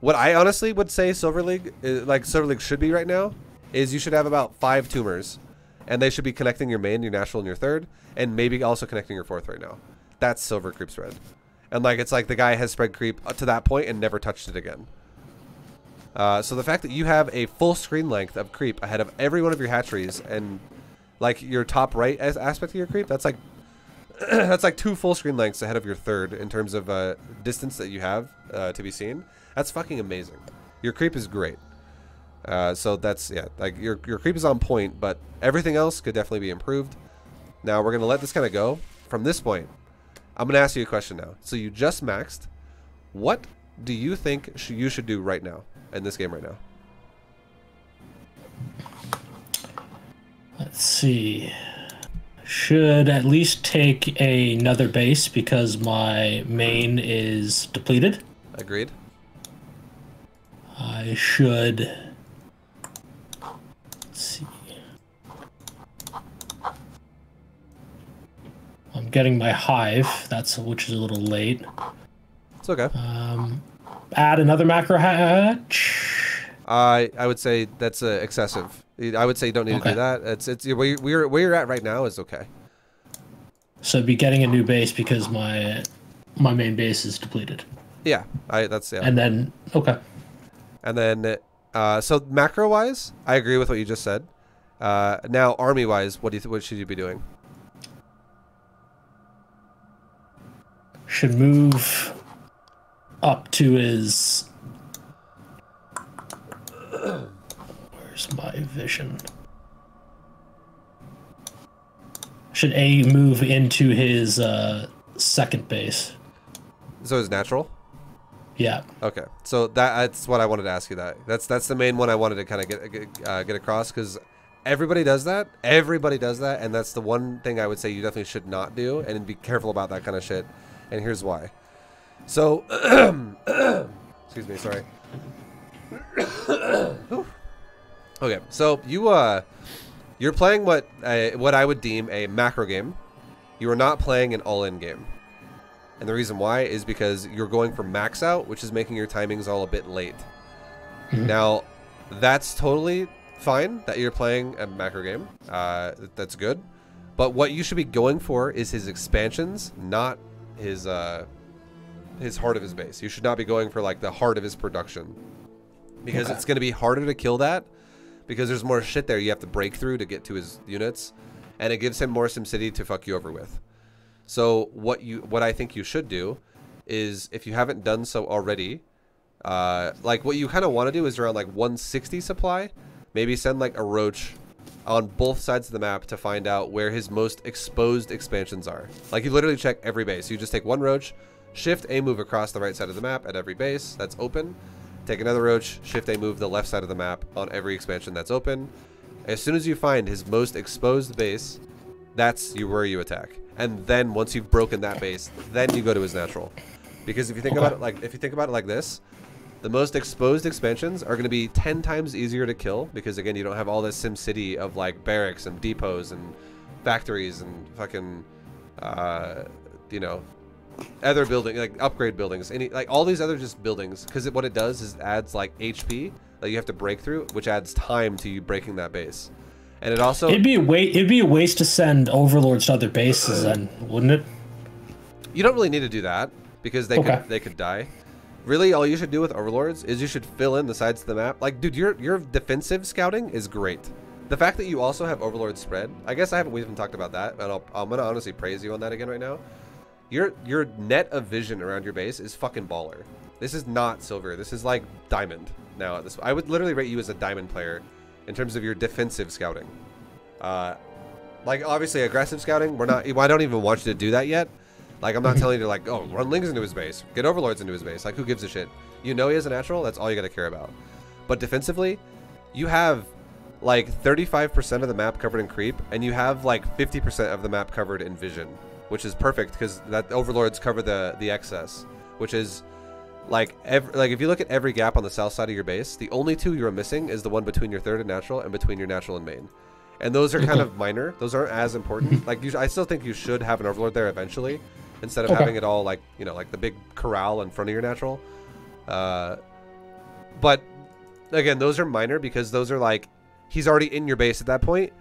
A: what I honestly would say Silver League, like Silver League should be right now, is you should have about 5 tumors, and they should be connecting your main, your national, and your third, and maybe also connecting your fourth right now. That's silver creep spread, and like it's like the guy has spread creep up to that point and never touched it again. So the fact that you have a full screen length of creep ahead of every one of your hatcheries and like your top right aspect of your creep, that's like that's like 2 full screen lengths ahead of your third in terms of distance that you have to be seen. That's fucking amazing. Your creep is great. So that's, yeah, like your creep is on point, but everything else could definitely be improved. Now we're gonna let this kind of go. From this point, I'm gonna ask you a question now. So you just maxed. What do you think you should do right now? In this game right now?
B: Let's see. Should at least take another base because my main is depleted.
A: Agreed.
B: I should... Let's see. I'm getting my hive, which is a little late.
A: It's okay.
B: Add another macro hatch.
A: I would say that's excessive. I would say you don't need to do that. It's where you're at right now is okay.
B: So I'd be getting a new base because my main base is depleted.
A: Yeah, that's yeah.
B: And then
A: And then so macro wise, I agree with what you just said. Now army wise, what should you be doing?
B: Should move up to his... Where's my vision? Should A move into his second base?
A: So his natural?
B: Yeah.
A: Okay. So that's what I wanted to ask you. That's the main one I wanted to kind of get across because everybody does that. Everybody does that, and that's the one thing I would say you definitely should not do, and be careful about that kind of shit. And here's why. So, excuse me, sorry. Okay, so you're playing what I would deem a macro game. You are not playing an all-in game. And the reason why is because you're going for max out, which is making your timings all a bit late. Now, that's totally fine that you're playing a macro game. That's good. But what you should be going for is his expansions, not his heart of his base. You should not be going for like the heart of his production, because it's going to be harder to kill that, because there's more shit there you have to break through to get to his units, and it gives him more SimCity to fuck you over with. So what I think you should do is, if you haven't done so already, like what you kind of want to do is around like 160 supply, maybe send like a roach on both sides of the map to find out where his most exposed expansions are. Like, you literally check every base. You just take one roach, shift A move across the right side of the map at every base that's open, take another roach, shift A move the left side of the map on every expansion that's open. As soon as you find his most exposed base, that's where you attack. And then once you've broken that base, then you go to his natural. Because if you think about it like this, the most exposed expansions are going to be 10 times easier to kill, because again, you don't have all this SimCity of like barracks and depots and factories and fucking, you know, other building, like upgrade buildings, like all these other just buildings. Because what it does is it adds like HP that you have to break through, which adds time to you breaking that base. And it also
B: it'd be a waste to send overlords to other bases, then, wouldn't it?
A: You don't really need to do that, because they could die. Really, all you should do with overlords is you should fill in the sides of the map. Like, dude, your defensive scouting is great. The fact that you also have overlord spread, I guess we haven't talked about that, and I'm gonna honestly praise you on that again right now. Your net of vision around your base is fucking baller. This is not silver. This is like diamond now. I would literally rate you as a diamond player in terms of your defensive scouting. Like, obviously aggressive scouting, I don't even want you to do that yet. Like, I'm not telling you to like, oh, run Lings into his base, get overlords into his base. Like, who gives a shit? You know he has a natural, that's all you gotta care about. But defensively, you have like 35% of the map covered in creep, and you have like 50% of the map covered in vision, which is perfect, because that overlords cover the excess, which is like if you look at every gap on the south side of your base, the only two you're missing is the one between your third and natural and between your natural and main. And those are kind of minor. Those aren't as important. Like, I still think you should have an overlord there eventually, instead of having it all like, you know, like the big corral in front of your natural. But again, those are minor, because those are like, he's already in your base at that point.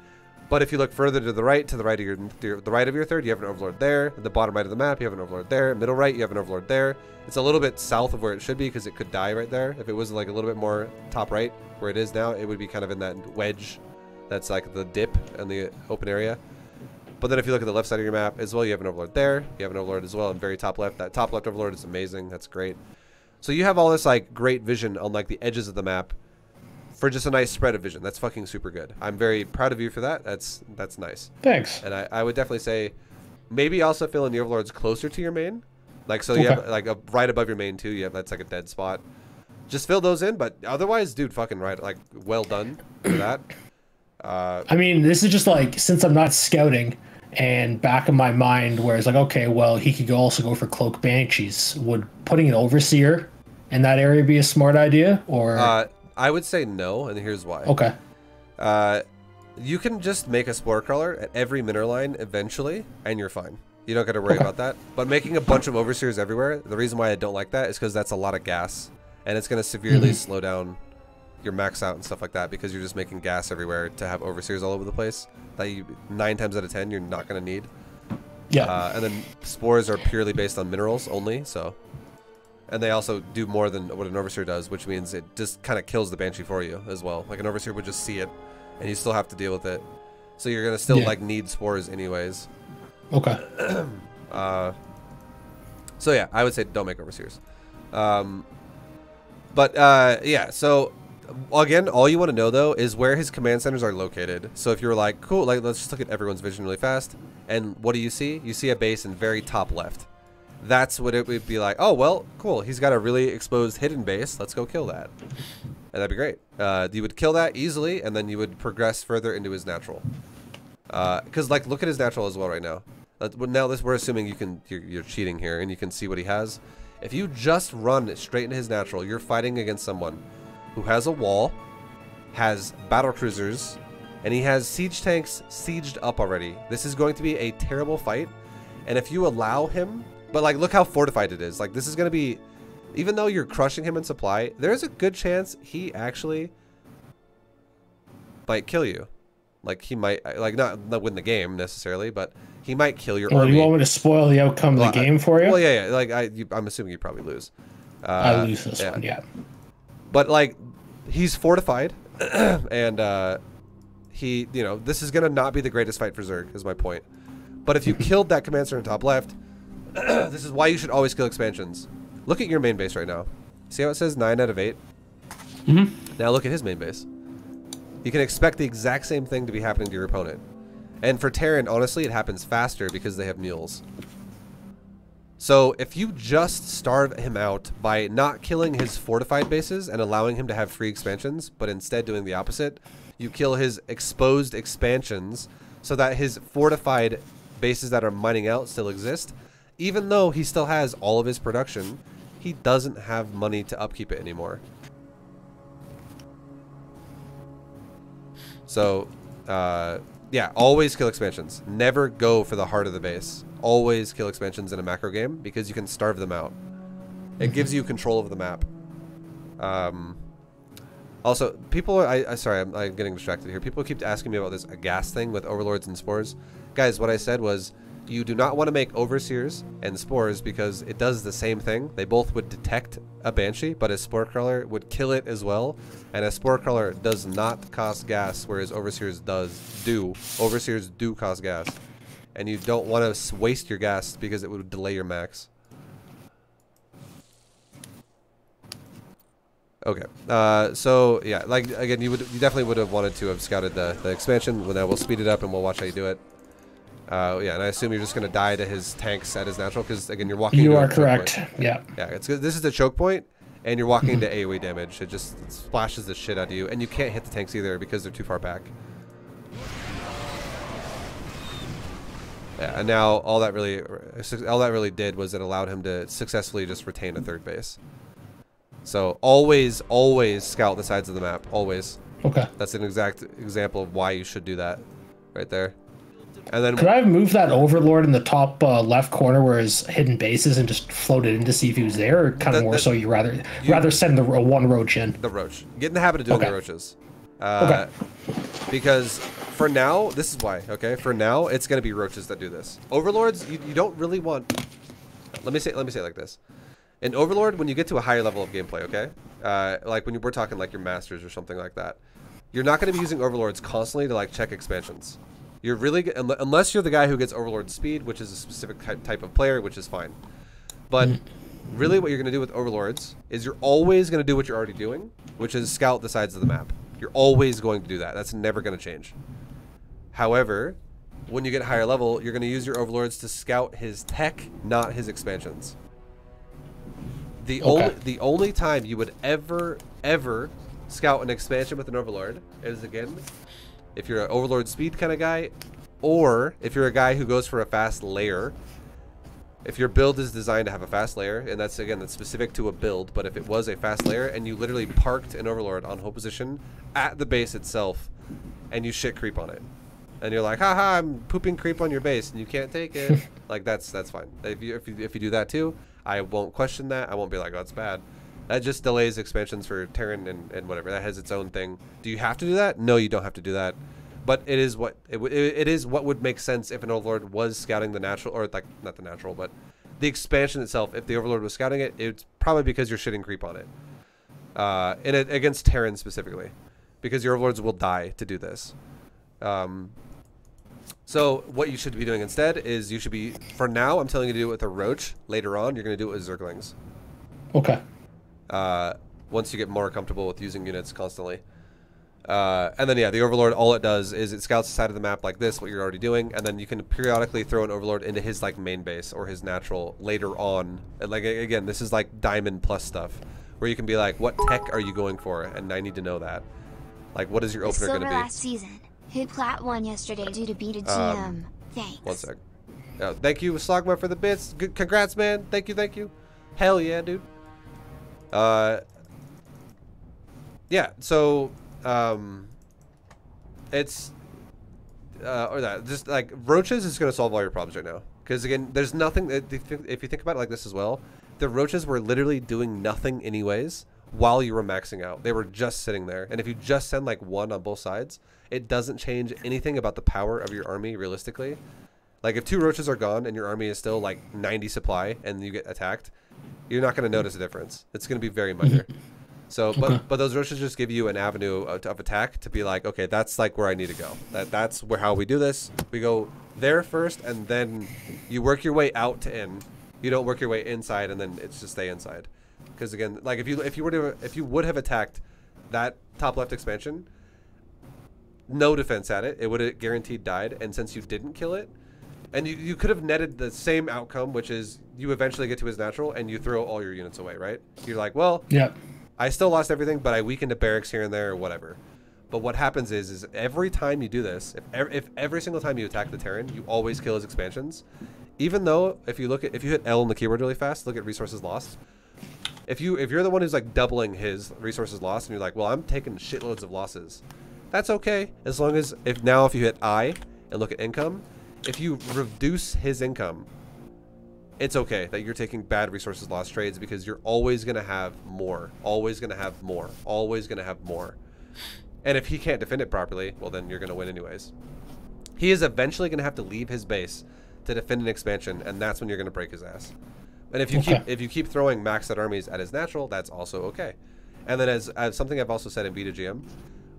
A: But if you look further to the right of your third, you have an overlord there. At the bottom right of the map, you have an overlord there. Middle right, you have an overlord there. It's a little bit south of where it should be, because it could die right there. If it was like a little bit more top right where it is now, it would be kind of in that wedge. That's like the dip and the open area. But then if you look at the left side of your map as well, you have an overlord there. You have an overlord as well in very top left. That top left overlord is amazing. That's great. So you have all this like great vision on like the edges of the map for just a nice spread of vision. That's fucking super good. I'm very proud of you for that. That's nice.
B: Thanks.
A: And I would definitely say maybe also fill in the overlords closer to your main. Like, so you have like right above your main too. You have, that's like a dead spot. Just fill those in, but otherwise, dude, fucking right. Like, well done for that.
B: I mean, this is just like, since I'm not scouting, and back in my mind where it's like, okay, well, he could also go for Cloak Banshees. Would putting an Overseer in that area be a smart idea? Or
A: I would say no, and here's why.
B: Okay.
A: You can just make a Spore Crawler at every mineral line eventually, and you're fine. You don't got to worry about that. But making a bunch of Overseers everywhere, the reason why I don't like that is because that's a lot of gas, and it's going to severely slow down your max out and stuff like that, because you're just making gas everywhere to have Overseers all over the place that you 9 times out of 10 you're not going to need.
B: Yeah.
A: And then spores are purely based on minerals only, so, and they also do more than what an Overseer does, which means it just kind of kills the Banshee for you as well. Like, an Overseer would just see it and you still have to deal with it, so you're going to still like need spores anyways.
B: Okay.
A: So yeah, I would say don't make Overseers. But yeah, so again, all you want to know though is where his command centers are located. So if you're like, cool, like let's just look at everyone's vision really fast, and what do you see? You see a base in very top left. That's what it would be like. Oh well, cool. He's got a really exposed hidden base. Let's go kill that, and that'd be great. You would kill that easily, and then you would progress further into his natural. Because like, look at his natural as well right now. Now we're assuming you're cheating here, and you can see what he has. If you just run straight into his natural, you're fighting against someone who has a wall, has battle cruisers, and he has siege tanks sieged up already. This is going to be a terrible fight, and if you allow him, but like, look how fortified it is. Like, this is going to be, even though you're crushing him in supply, there's a good chance he actually might kill you. Like he might like not win the game necessarily, but he might kill your
B: Well,
A: army.
B: you want me to spoil the outcome of the game for you?
A: Well, yeah. Like I'm assuming you probably lose.
B: I lose this one, yeah.
A: But like, he's fortified, and he, you know, this is gonna not be the greatest fight for Zerg, is my point. But if you killed that command center in top left, this is why you should always kill expansions. Look at your main base right now. See how it says 9 out of 8?
B: Mm-hmm.
A: Now look at his main base. You can expect the exact same thing to be happening to your opponent. And for Terran, honestly, it happens faster because they have mules. So if you just starve him out by not killing his fortified bases and allowing him to have free expansions, but instead doing the opposite, you kill his exposed expansions so that his fortified bases that are mining out still exist. Even though he still has all of his production, he doesn't have money to upkeep it anymore. So, yeah, always kill expansions. Never go for the heart of the base. Always kill expansions in a macro game because you can starve them out. It gives you control of the map. Also, people are... sorry, I'm getting distracted here. People keep asking me about this gas thing with overlords and spores. Guys, what I said was you do not want to make overseers and spores because it does the same thing. They both would detect a banshee, but a spore crawler would kill it as well. And a spore crawler does not cost gas, whereas overseers do. Overseers do cost gas. And you don't want to waste your gas because it would delay your max. Okay, so yeah, like again, you definitely would have wanted to have scouted the expansion. Well, now we'll speed it up and we'll watch how you do it. Yeah, and I assume you're just gonna die to his tanks at his natural because again, you're walking.
B: You are correct. Yeah.
A: Yeah, it's good. This is the choke point, and you're walking into AOE damage. It just splashes the shit out of you, and you can't hit the tanks either because they're too far back. Yeah, and now all that really did was it allowed him to successfully just retain a third base. So always scout the sides of the map. Always.
B: Okay.
A: That's an exact example of why you should do that, right there. And then
B: could I move that overlord in the top left corner where his hidden base is and just float it in to see if he was there, or kind of more so you rather send the one roach in?
A: The roach. Get in the habit of doing the roaches.
B: Okay.
A: Because for now, this is why. Okay. For now, it's gonna be roaches that do this. Overlords, you don't really want. Let me say it like this. In Overlord, when you get to a higher level of gameplay, okay, like when we're talking like your masters or something like that, you're not going to be using Overlords constantly to like check expansions. You're really unless you're the guy who gets Overlord speed, which is a specific type of player, which is fine. But really, what you're going to do with Overlords is you're always going to do what you're already doing, which is scout the sides of the map. You're always going to do that. That's never going to change. However, when you get higher level, you're going to use your Overlords to scout his tech, not his expansions. The only time you would ever scout an expansion with an Overlord is, again, if you're an Overlord speed kind of guy, or if you're a guy who goes for a fast layer. If your build is designed to have a fast layer, and that's specific to a build, but if it was a fast layer and you literally parked an Overlord on hold position at the base itself and you shit creep on it, and you're like, haha, I'm pooping creep on your base and you can't take it, like that's fine. If you do that too, I won't question that. I won't be like, oh, it's bad. That just delays expansions for Terran and whatever. That has its own thing. Do you have to do that? No, you don't have to do that. But it is what it is what would make sense if an Overlord was scouting the natural, or like not the natural, but the expansion itself. If the Overlord was scouting it, it's probably because you're shitting creep on it. And against Terran specifically, because your Overlords will die to do this. So what you should be doing instead is you should be, for now, I'm telling you to do it with a roach. Later on, you're going to do it with Zerglings.
B: Okay.
A: Once you get more comfortable with using units constantly. And then, yeah, the Overlord, all it does is it scouts the side of the map like this, what you're already doing, and then you can periodically throw an Overlord into his, like, main base or his natural later on. And, like, again, this is, like, Diamond Plus stuff, where you can be like, what tech are you going for? And I need to know that. Like, what is your opener going to be?
D: Last season. Hit Plat 1 yesterday due to B2GM. Thanks.
A: One sec. Thank you, Slogma, for the bits. Good, congrats, man. Thank you. Hell yeah, dude. Yeah, so, it's, or that, just, like, roaches is going to solve all your problems right now. Because, again, there's nothing, if you think about it like this as well, the roaches were literally doing nothing anyways, while you were maxing out. They were just sitting there. And if you just send like 1 on both sides, it doesn't change anything about the power of your army realistically. Like if 2 roaches are gone and your army is still like 90 supply and you get attacked, you're not going to notice a difference. It's going to be very minor. So, but those roaches just give you an avenue of attack to be like, okay, that's like where I need to go. That's where how we do this. We go there first, and then you work your way out to in. You don't work your way inside, and then it's just stay inside. Because again, like if you would have attacked that top left expansion, no defense at it, it would have guaranteed died. And since you didn't kill it, and you could have netted the same outcome, which is you eventually get to his natural and you throw all your units away, right? You're like, well,
B: yeah.
A: I still lost everything, but I weakened a barracks here and there or whatever. But what happens is every time you do this, if every single time you attack the Terran, you always kill his expansions. Even though if you hit L on the keyboard really fast, look at resources lost. If you're the one who's like doubling his resources lost, and you're like, well, I'm taking shitloads of losses, that's okay as long as if you hit I and look at income, if you reduce his income, it's okay that you're taking bad resources lost trades because you're always going to have more, always going to have more, always going to have more. And if he can't defend it properly, well, then you're going to win anyways. He is eventually going to have to leave his base to defend an expansion, and that's when you're going to break his ass. And if you keep throwing maxed out armies at his natural, that's also okay. And then as something I've also said in B2GM,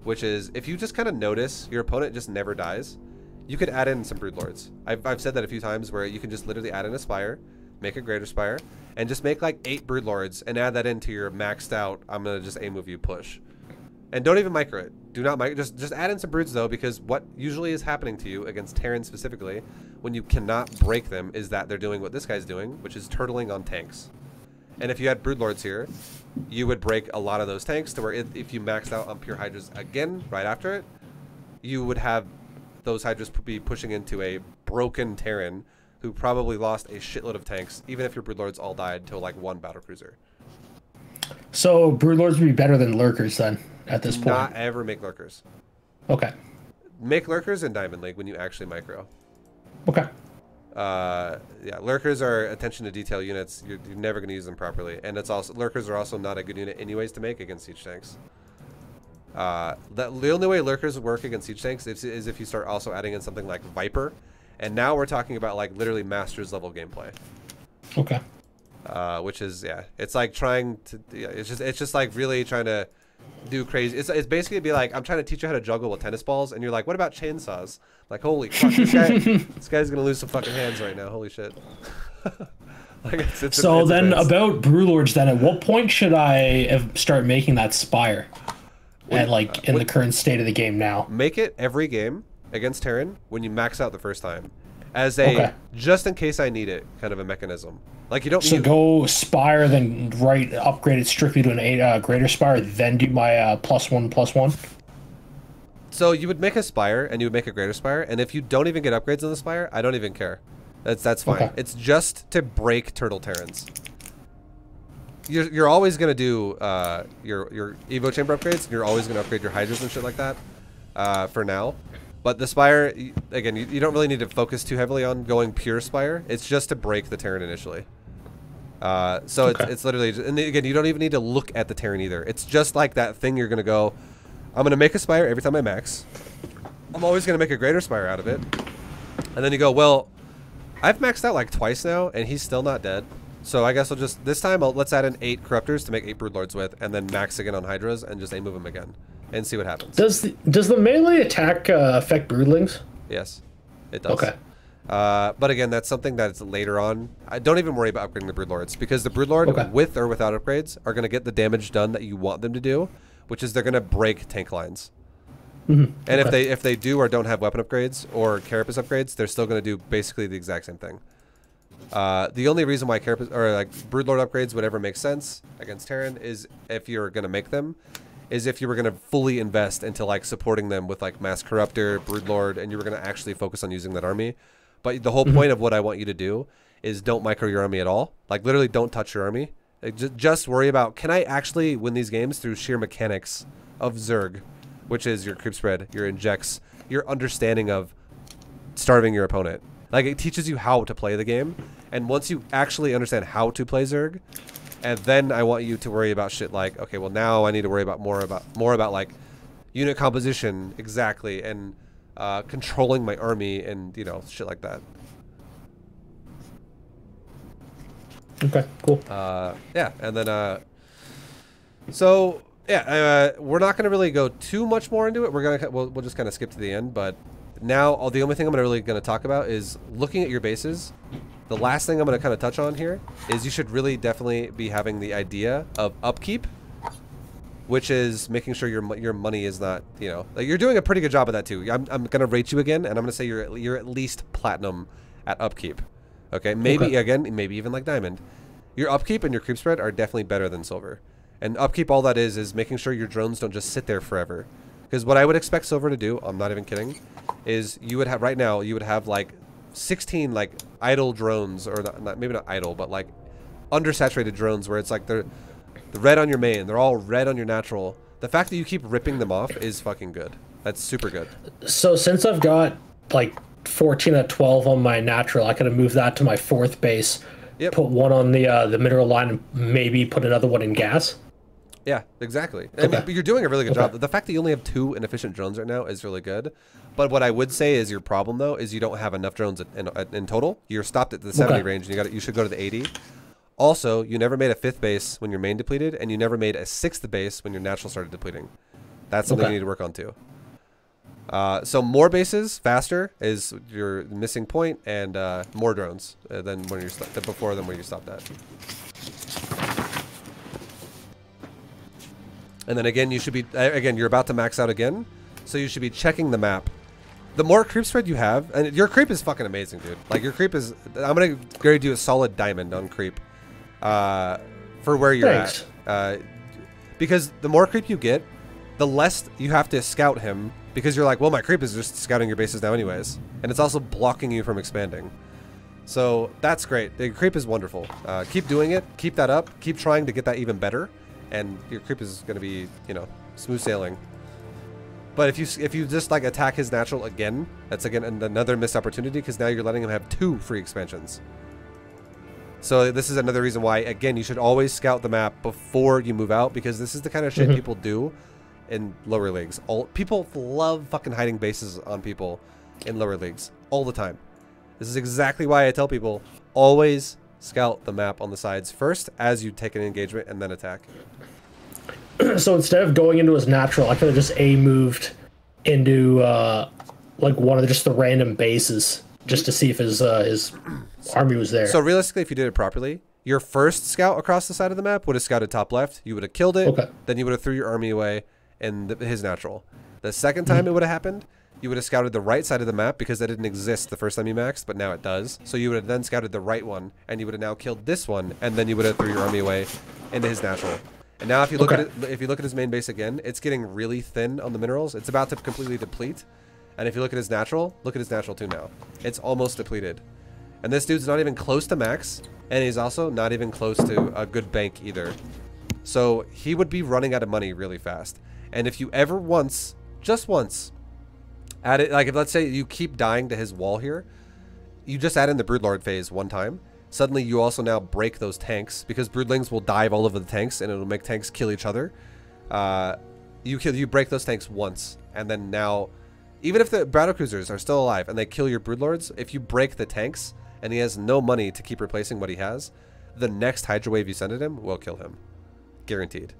A: which is if you just kind of notice your opponent just never dies, you could add in some Broodlords. I've said that a few times where you can just literally add in a Spire, make a Greater Spire, and just make like 8 Broodlords and add that into your maxed out, I'm going to just A-move you push. And don't even micro it. Do not micro, just add in some Broods though, because what usually is happening to you against Terran specifically, when you cannot break them, is that they're doing what this guy's doing, which is turtling on tanks. And if you had Broodlords here, you would break a lot of those tanks to where if you maxed out on pure Hydras again right after it, you would have those Hydras be pushing into a broken Terran who probably lost a shitload of tanks, even if your Broodlords all died to like 1 battlecruiser.
B: So Broodlords would be better than Lurkers then, at this point?
A: Not ever make Lurkers.
B: Okay.
A: Make Lurkers in Diamond League when you actually micro.
B: Okay.
A: Yeah, Lurkers are attention to detail units. You're never going to use them properly. And it's also Lurkers are also not a good unit anyways to make against siege tanks. The only way Lurkers work against siege tanks is if you start also adding in something like Viper. And now we're talking about like literally Masters level gameplay.
B: Okay.
A: Which is, yeah, it's like trying to, yeah, it's just like really trying to do crazy. It's basically be like, I'm trying to teach you how to juggle with tennis balls, and you're like, what about chainsaws? Like, holy fuck, this guy's gonna lose some fucking hands right now. Holy shit. Like
B: so then about Broodlords, then at what point should I start making that Spire? And like in the current state of the game now.
A: Make it every game against Terran when you max out the first time, as a just in case I need it kind of a mechanism. Like you don't.
B: So go Spire, then upgrade it strictly to an Greater Spire, then do my +1/+1.
A: So you would make a Spire and you would make a Greater Spire, and if you don't even get upgrades on the Spire, I don't even care. That's fine. Okay. It's just to break Turtle Terrans. You're always gonna do your Evo Chamber upgrades. And you're always gonna upgrade your Hydras and shit like that for now. But the Spire, again, you don't really need to focus too heavily on going pure Spire. It's just to break the Terran initially. So it's literally, and again, you don't even need to look at the Terran either. It's just like that thing you're gonna go, I'm gonna make a Spire every time I max. I'm always gonna make a Greater Spire out of it. And then you go, well, I've maxed out like twice now, and he's still not dead. So I guess I'll just, this time, let's add in 8 Corruptors to make 8 Broodlords with, and then max again on Hydras, and just move them again, and see what happens.
B: Does the melee attack affect Broodlings?
A: Yes, it does.
B: Okay.
A: But again, that's something that's later on. I don't even worry about upgrading the Broodlords, because the Broodlord, with or without upgrades, are going to get the damage done that you want them to do, which is they're going to break tank lines.
B: Mm-hmm.
A: And if they do or don't have weapon upgrades or Carapace upgrades, they're still going to do basically the exact same thing. The only reason why Carapace or like Broodlord upgrades would ever make sense against Terran is if you're going to make them, is if you were going to fully invest into like supporting them with like Mass Corruptor, Broodlord, and you were going to actually focus on using that army. But the whole point of what I want you to do is don't micro your army at all. Like literally don't touch your army. Like, just worry about, can I actually win these games through sheer mechanics of Zerg, which is your creep spread, your injects, your understanding of starving your opponent. Like it teaches you how to play the game, and once you actually understand how to play Zerg, And then I want you to worry about shit like, okay, well now I need to worry about more about like unit composition exactly, and controlling my army, and you know, shit like that.
B: Okay, cool.
A: Yeah, and then so yeah, we're not gonna really go too much more into it. We'll just kind of skip to the end. But now the only thing I'm really gonna talk about is looking at your bases. The last thing I'm gonna kind of touch on here is you should really definitely be having the idea of upkeep, which is making sure your money is not, you know, like you're doing a pretty good job of that too. I'm gonna rate you again, and I'm gonna say you're at least platinum at upkeep. Okay, maybe again, maybe even like diamond. Your upkeep and your creep spread are definitely better than silver. And upkeep, all that is making sure your drones don't just sit there forever. Because what I would expect silver to do, I'm not even kidding, is you would have right now, you would have like 16 like idle drones, or maybe not idle, but like undersaturated drones where it's like they're red on your main, they're all red on your natural. The fact that you keep ripping them off is fucking good. That's super good.
B: So since I've got like 14 out of 12 on my natural, I could have moved that to my 4th base. Yep. Put one on the mineral line, and maybe put another one in gas.
A: Yeah, exactly. Okay. I mean, you're doing a really good job. The fact that you only have 2 inefficient drones right now is really good. But what I would say is your problem though is you don't have enough drones in total. You're stopped at the 70 range, and you should go to the 80. Also, you never made a 5th base when your main depleted, and you never made a 6th base when your natural started depleting. That's something you need to work on too. So more bases faster is your missing point, and more drones than when you're before than where you stopped at. And then again, you should be you're about to max out again, so you should be checking the map. The more creep spread you have, and your creep is fucking amazing, dude. Like your creep is, I'm gonna grade you a solid diamond on creep, for where you're at. Because the more creep you get, the less you have to scout him. Because you're like, well, my creep is just scouting your bases now anyways. And it's also blocking you from expanding. So that's great. The creep is wonderful. Keep doing it. Keep that up. Keep trying to get that even better. And your creep is going to be, you know, smooth sailing. But if you just like attack his natural again, that's again another missed opportunity, because now you're letting him have 2 free expansions. So this is another reason why, again, you should always scout the map before you move out, because this is the kind of shit people do in lower leagues. People love fucking hiding bases on people in lower leagues all the time. This is exactly why I tell people always scout the map on the sides first as you take an engagement and then attack.
B: So instead of going into his natural, I could have just moved into like one of just the random bases just to see if his army was there.
A: So realistically, if you did it properly, your first scout across the side of the map would have scouted top left. You would have killed it. Then you would have threw your army away and his natural. The second time it would have happened, you would have scouted the right side of the map, because that didn't exist the first time you maxed, but now it does. So you would have then scouted the right one, and you would have now killed this one, and then you would have threw your army away into his natural. And now if you look at it, if you look at his main base again, it's getting really thin on the minerals. It's about to completely deplete. And if you look at his natural, look at his natural too now. It's almost depleted. And this dude's not even close to max, and he's also not even close to a good bank either. So he would be running out of money really fast. And if you ever once, just once, add it, like if let's say you keep dying to his wall here, you just add in the Broodlord phase one time. Suddenly you also now break those tanks, because broodlings will dive all over the tanks and it'll make tanks kill each other. You break those tanks once, and then now, even if the battlecruisers are still alive and they kill your broodlords, if you break the tanks and he has no money to keep replacing what he has, the next Hydra wave you send at him will kill him, guaranteed.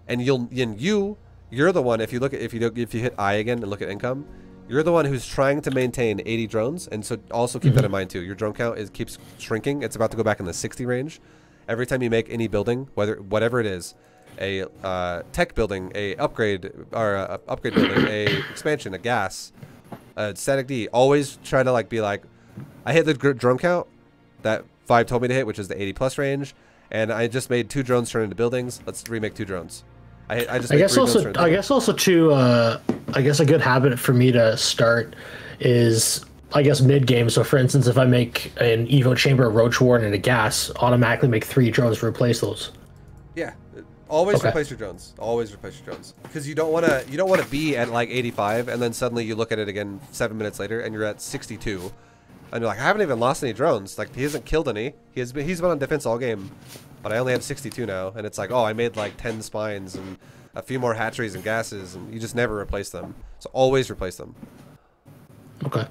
A: And you're the one, if you hit I again and look at income, you're the one who's trying to maintain 80 drones, and so also keep that in mind too. Your drone count keeps shrinking. It's about to go back in the 60 range. Every time you make any building, whatever it is, a tech building, a upgrade, or a upgrade building, a expansion, a gas, a static D, always try to be like, I hit the drone count that ViBE told me to hit, which is the 80+ range, and I just made 2 drones turn into buildings. Let's remake 2 drones. I guess
B: also too, I guess a good habit for me to start is, I guess, mid game. So for instance, if I make an Evo Chamber, a Roach Warren, and a gas, automatically make 3 drones to replace those.
A: Yeah, always replace your drones. Always replace your drones, because you don't want to be at like 85 and then suddenly you look at it again 7 minutes later and you're at 62. And you're like, I haven't even lost any drones. Like, he hasn't killed any. He's been on defense all game. But I only have 62 now. And it's like, oh, I made like 10 spines and a few more hatcheries and gases. And you just never replace them. So always replace them.
B: Okay.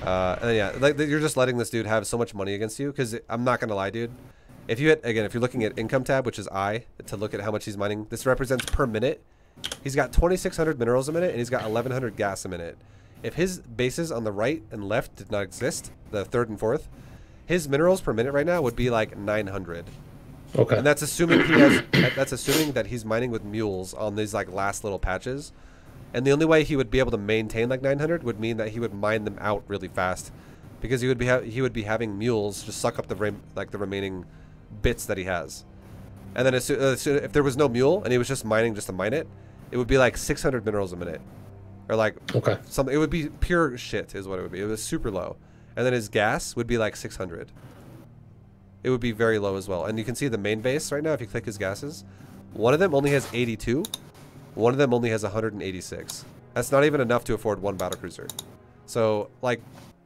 A: And then, yeah, like, you're just letting this dude have so much money against you. Because I'm not going to lie, dude. If you hit, again, if you're looking at income tab, which is I, to look at how much he's mining, this represents per minute. He's got 2,600 minerals a minute, and he's got 1,100 gas a minute. If his bases on the right and left did not exist, the third and fourth, his minerals per minute right now would be like 900.
B: Okay.
A: And that's assuming he has. That's assuming that he's mining with mules on these like last little patches. And the only way he would be able to maintain like 900 would mean that he would mine them out really fast, because he would be having mules just suck up the remaining bits that he has. And then if there was no mule and he was just mining just to mine it, it would be like 600 minerals a minute. Or like something, it would be pure shit is what it would be. It was super low. And then his gas would be like 600. It would be very low as well. And you can see the main base right now, if you click his gases, one of them only has 82. One of them only has 186. That's not even enough to afford one battlecruiser. So like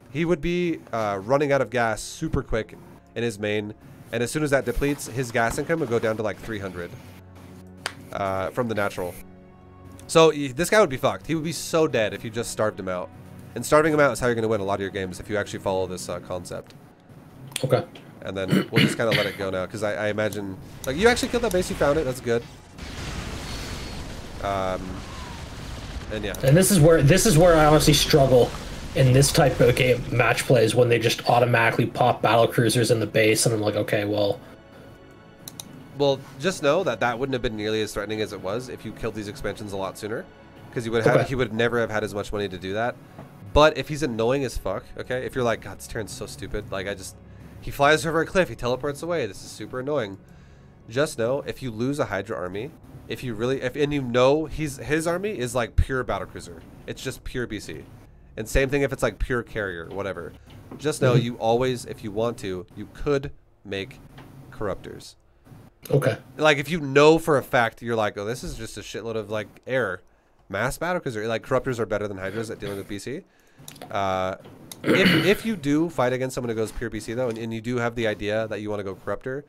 A: he would be running out of gas super quick in his main. And as soon as that depletes, his gas income would go down to like 300 from the natural. So this guy would be fucked. He would be so dead if you just starved him out. And starving him out is how you're going to win a lot of your games if you actually follow this concept.
B: Okay.
A: And then we'll just kind of let it go now, because I imagine... Like, you actually killed that base, you found it, that's good. And yeah.
B: And this is where I honestly struggle in this type of game, match plays, when they just automatically pop battle cruisers in the base, and I'm like, okay, well...
A: Well, just know that that wouldn't have been nearly as threatening as it was if you killed these expansions a lot sooner, because he would never have had as much money to do that. But if he's annoying as fuck, okay, if you're like, God, this turn's so stupid, like he flies over a cliff, he teleports away, this is super annoying. Just know, if you lose a Hydra army, and you know his army is like pure battlecruiser, it's just pure BC, and same thing if it's like pure carrier or whatever. Just know you always, if you want to, you could make corruptors.
B: Okay. Like
A: if you know for a fact, you're like, oh, this is just a shitload of like air, mass battlecruiser. Like corruptors are better than Hydras at dealing with BC. If you do fight against someone who goes pure BC though, and you do have the idea that you want to go corruptor,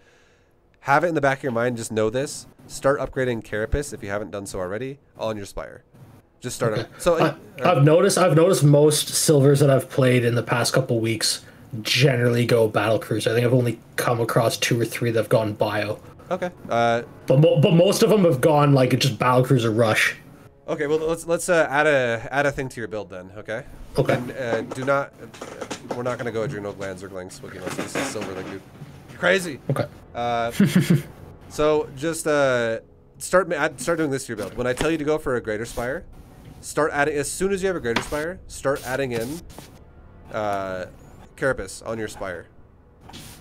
A: have it in the back of your mind. Just know this. Start upgrading Carapace if you haven't done so already on your Spire. Just start it. So
B: I've noticed most silvers that I've played in the past couple weeks generally go battle cruiser. I think I've only come across 2 or 3 that have gone bio.
A: Okay.
B: But most of them have gone like just battle cruiser rush.
A: Okay. Well, let's add a thing to your build then. Okay.
B: Okay.
A: And do not. We're not gonna go adrenal glands or glangs. This is silver, like, dude. You're crazy.
B: Okay.
A: So just start doing this to your build. When I tell you to go for a greater spire, start adding as soon as you have a greater spire. Start adding in Carapace on your spire.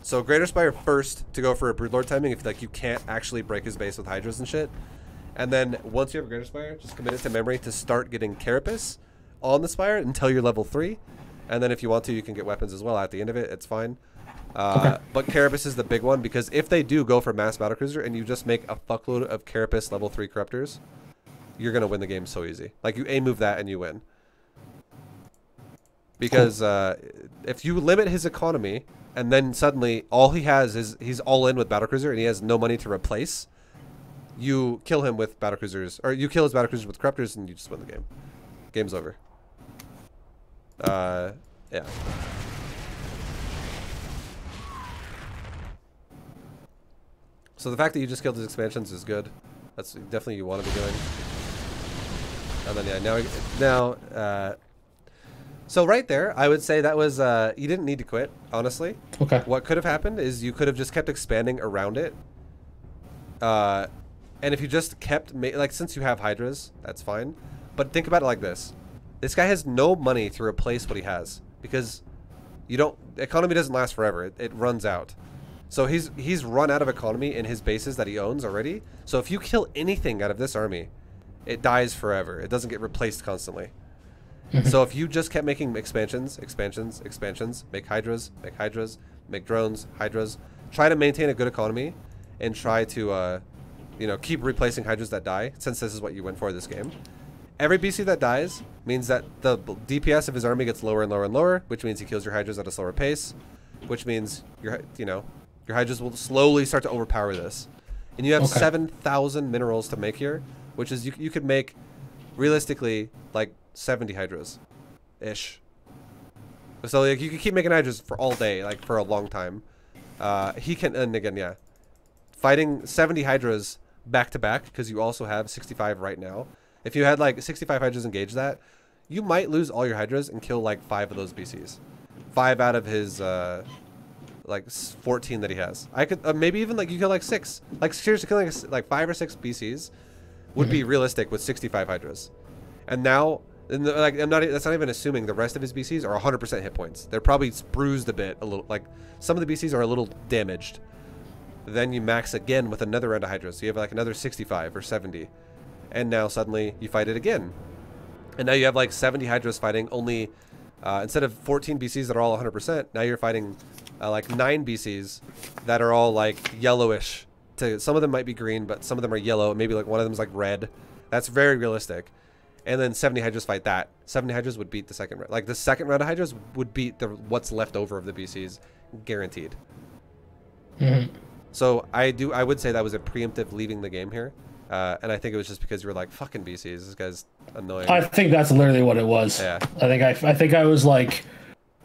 A: So Greater Spire first to go for a Broodlord timing if like you can't actually break his base with Hydras and shit. And then once you have a Greater Spire, just commit it to memory to start getting Carapace on the Spire until you're level 3. And then if you want to, you can get weapons as well at the end of it. It's fine.
B: Okay.
A: But Carapace is the big one, because if they do go for mass battlecruiser and you just make a fuckload of Carapace level 3 corruptors, you're going to win the game so easy. Like you A-move that and you win. Because if you limit his economy, and then suddenly all he has is he's all in with battlecruiser and he has no money to replace, you kill him with battlecruisers, or you kill his battlecruisers with corruptors, and you just win the game. Game's over. Yeah. So the fact that you just killed his expansions is good. That's definitely you want to be doing. And then yeah, so right there, I would say that was, you didn't need to quit, honestly.
B: Okay.
A: What could have happened is you could have just kept expanding around it. And if you just kept, like, since you have Hydras, that's fine. But think about it like this. This guy has no money to replace what he has, because economy doesn't last forever. It runs out. So he's run out of economy in his bases that he owns already. So if you kill anything out of this army, it dies forever. It doesn't get replaced constantly. So if you just kept making expansions, make Hydras, make drones, Hydras, try to maintain a good economy, and try to, keep replacing Hydras that die, since this is what you went for this game. every BC that dies means that the DPS of his army gets lower and lower and lower, which means he kills your Hydras at a slower pace, which means your Hydras will slowly start to overpower this. And you have 7,000 minerals to make here, which is you could make realistically like 70 Hydras ish. So like you can keep making Hydras for all day, like for a long time. He can, and again, yeah, fighting 70 Hydras back to back, because you also have 65 right now. If you had like 65 Hydras engage that, you might lose all your Hydras and kill like 5 of those BCs. 5 out of his like 14 that he has. I could maybe even like you kill like 6. Like seriously, killing like 5 or 6 BCs would be realistic with 65 Hydras. And now, like that's not even assuming the rest of his BCs are 100% hit points. They're probably bruised a bit, a little. Like some of the BCs are a little damaged. Then you max again with another round of Hydras, so you have like another 65 or 70. And now suddenly you fight it again. And now you have like 70 Hydras fighting only, instead of 14 BCs that are all 100%, now you're fighting like 9 BCs that are all like yellowish. Some of them might be green, but some of them are yellow. Maybe like one of them is like red. That's very realistic. And then 70 Hydras fight that. 70 Hydras would beat the second round. Like the second round of Hydras would beat what's left over of the BCs, guaranteed. So I would say that was a preemptive leaving the game here. And I think it was just because you were like, fucking BCs, this guy's annoying.
B: I think that's literally what it was.
A: Yeah.
B: I think I was like,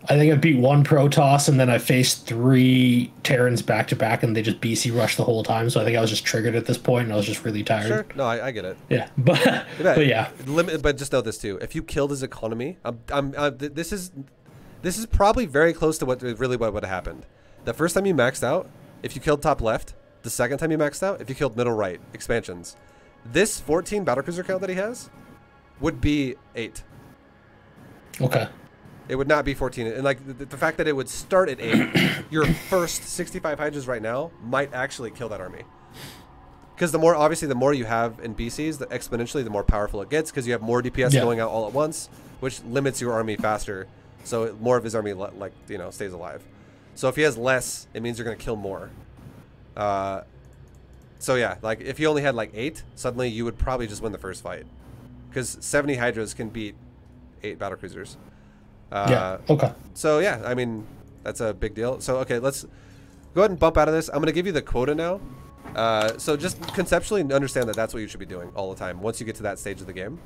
B: I think I beat 1 Protoss and then I faced 3 Terrans back to back and they just BC rushed the whole time. So I think I was just triggered at this point and I was just really tired.
A: Sure. No, I get it.
B: Yeah. But yeah.
A: But just know this too. If you killed his economy, this is probably very close to what would have happened. The first time you maxed out, if you killed top left, the second time you maxed out, if you killed middle right, expansions, this 14 battlecruiser count that he has would be 8.
B: Okay.
A: It would not be 14. And like the fact that it would start at 8, your first 65 Hydras right now might actually kill that army. Because the more you have in BCs, exponentially the more powerful it gets, because you have more DPS going out all at once, which limits your army faster. So more of his army stays alive. So if he has less, it means you're going to kill more. So yeah, like if you only had like 8, suddenly you would probably just win the first fight, because 70 Hydras can beat 8 battlecruisers.
B: Okay.
A: So yeah, I mean that's a big deal. So okay, let's go ahead and bump out of this. I'm gonna give you the quota now. So just conceptually understand that that's what you should be doing all the time once you get to that stage of the game.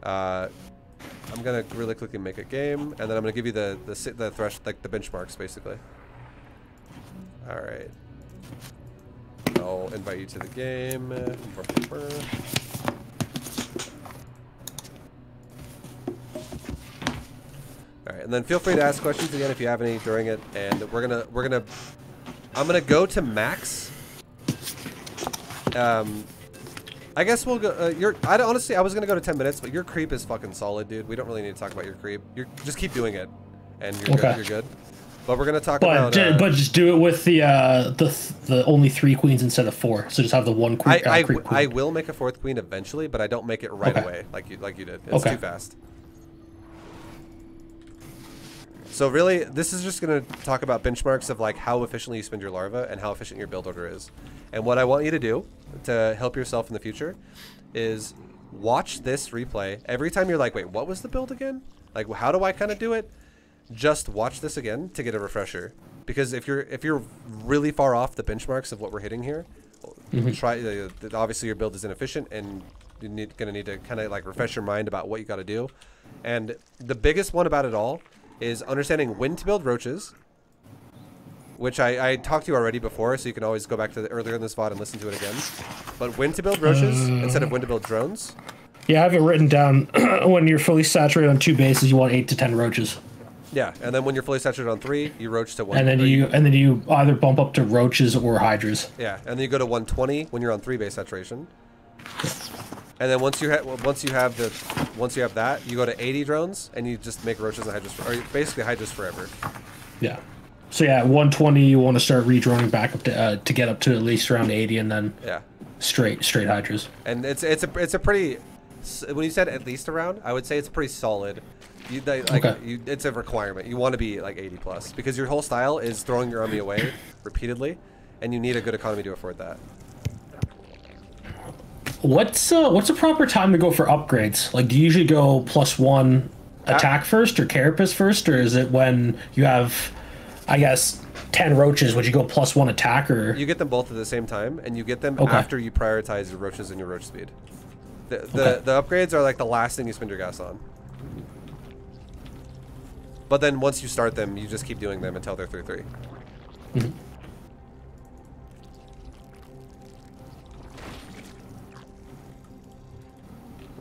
A: I'm gonna really quickly make a game, and then I'm gonna give you the like the benchmarks basically. All right. I'll invite you to the game. All right, and then feel free to ask questions again if you have any during it. And I'm gonna go to max. I guess we'll go. Honestly, I was gonna go to 10 minutes, but your creep is fucking solid, dude. We don't really need to talk about your creep. Just keep doing it, and you're good. You're good. But we're gonna talk about.
B: But just do it with the only 3 queens instead of 4. So just have the 1 queen.
A: I will make a 4th queen eventually, but I don't make it right away like you did. It's too fast. So really, this is just gonna talk about benchmarks of like how efficiently you spend your larva and how efficient your build order is. And what I want you to do to help yourself in the future is watch this replay every time you're like, wait, what was the build again? Like, how do I kind of do it? Just watch this again to get a refresher, because if you're really far off the benchmarks of what we're hitting here, try. Obviously, your build is inefficient, and you're gonna need to kind of like refresh your mind about what you got to do. And the biggest one about it all is understanding when to build roaches, which I talked to you already before, so you can always go back to earlier in this VOD and listen to it again. But when to build roaches instead of when to build drones.
B: Yeah, I have it written down. When you're fully saturated on 2 bases, you want 8 to 10 roaches.
A: Yeah, and then when you're fully saturated on 3, you roach to 1.
B: And then you either bump up to roaches or hydras.
A: Yeah, and then you go to 120 when you're on 3 base saturation. And then once you have that, you go to 80 drones, and you just make roaches and hydras, or basically hydras forever.
B: Yeah. So yeah, at 120 you want to start redroning back up to get up to at least around 80, and then straight hydras. And
A: it's a pretty, when you said at least around, I would say it's pretty solid. It's a requirement. You want to be like 80 plus, because your whole style is throwing your army away repeatedly, and you need a good economy to afford that.
B: What's a proper time to go for upgrades? Like, do you usually go +1 attack first or carapace first, or is it when you have, I guess, 10 roaches, would you go +1 attack, or?
A: You get them both at the same time, and you get them
B: Okay.
A: after you prioritize your roaches and your roach speed. The upgrades are like the last thing you spend your gas on. But then once you start them, you just keep doing them until they're 3-3.
B: Mm-hmm.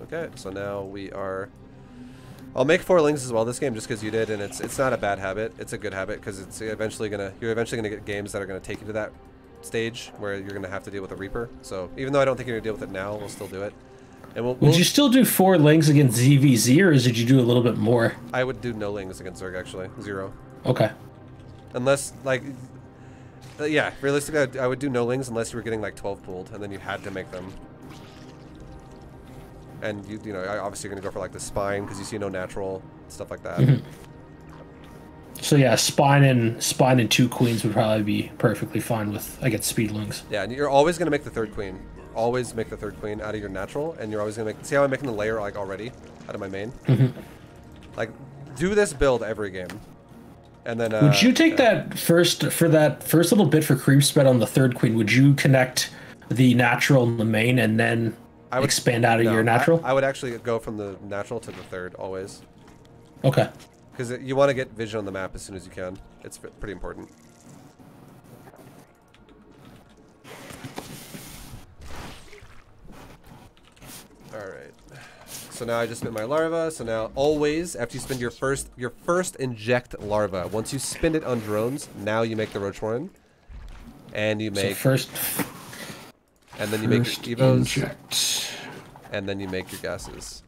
A: Okay, so now we are... I'll make 4 lings as well this game just because you did, and it's not a bad habit. It's a good habit because it's you're eventually gonna get games that are gonna take you to that stage where you're gonna have to deal with a Reaper. So even though I don't think you're gonna deal with it now, we'll still do it. And
B: Would you still do 4 lings against ZvZ, or did you do a little bit more?
A: I would do no lings against Zerg actually, 0.
B: Okay.
A: Unless like, yeah, realistically, I would do no lings unless you were getting like 12 pulled, and then you had to make them. And you know, obviously you're gonna go for like the spine because you see no natural stuff like that.
B: Mm-hmm. So yeah, spine and 2 queens would probably be perfectly fine with against speedlings.
A: Yeah, and you're always gonna make the 3rd queen. Always make the 3rd queen out of your natural, and you're always gonna make. See how I'm making the layer like already out of my main.
B: Mm-hmm.
A: Like, do this build every game, and then.
B: Would you take that first little bit for creep spread on the 3rd queen? Would you connect the natural and the main, and then I would expand out of your natural?
A: I would actually go from the natural to the 3rd always.
B: Okay.
A: Because you want to get vision on the map as soon as you can. It's pretty important. Alright. So now I just spent my larva. So now always, after you spend your first inject larva, once you spend it on drones, now you make the roach warren. And you make...
B: So first...
A: And then you make your evos.
B: Inject.
A: And then you make your gases.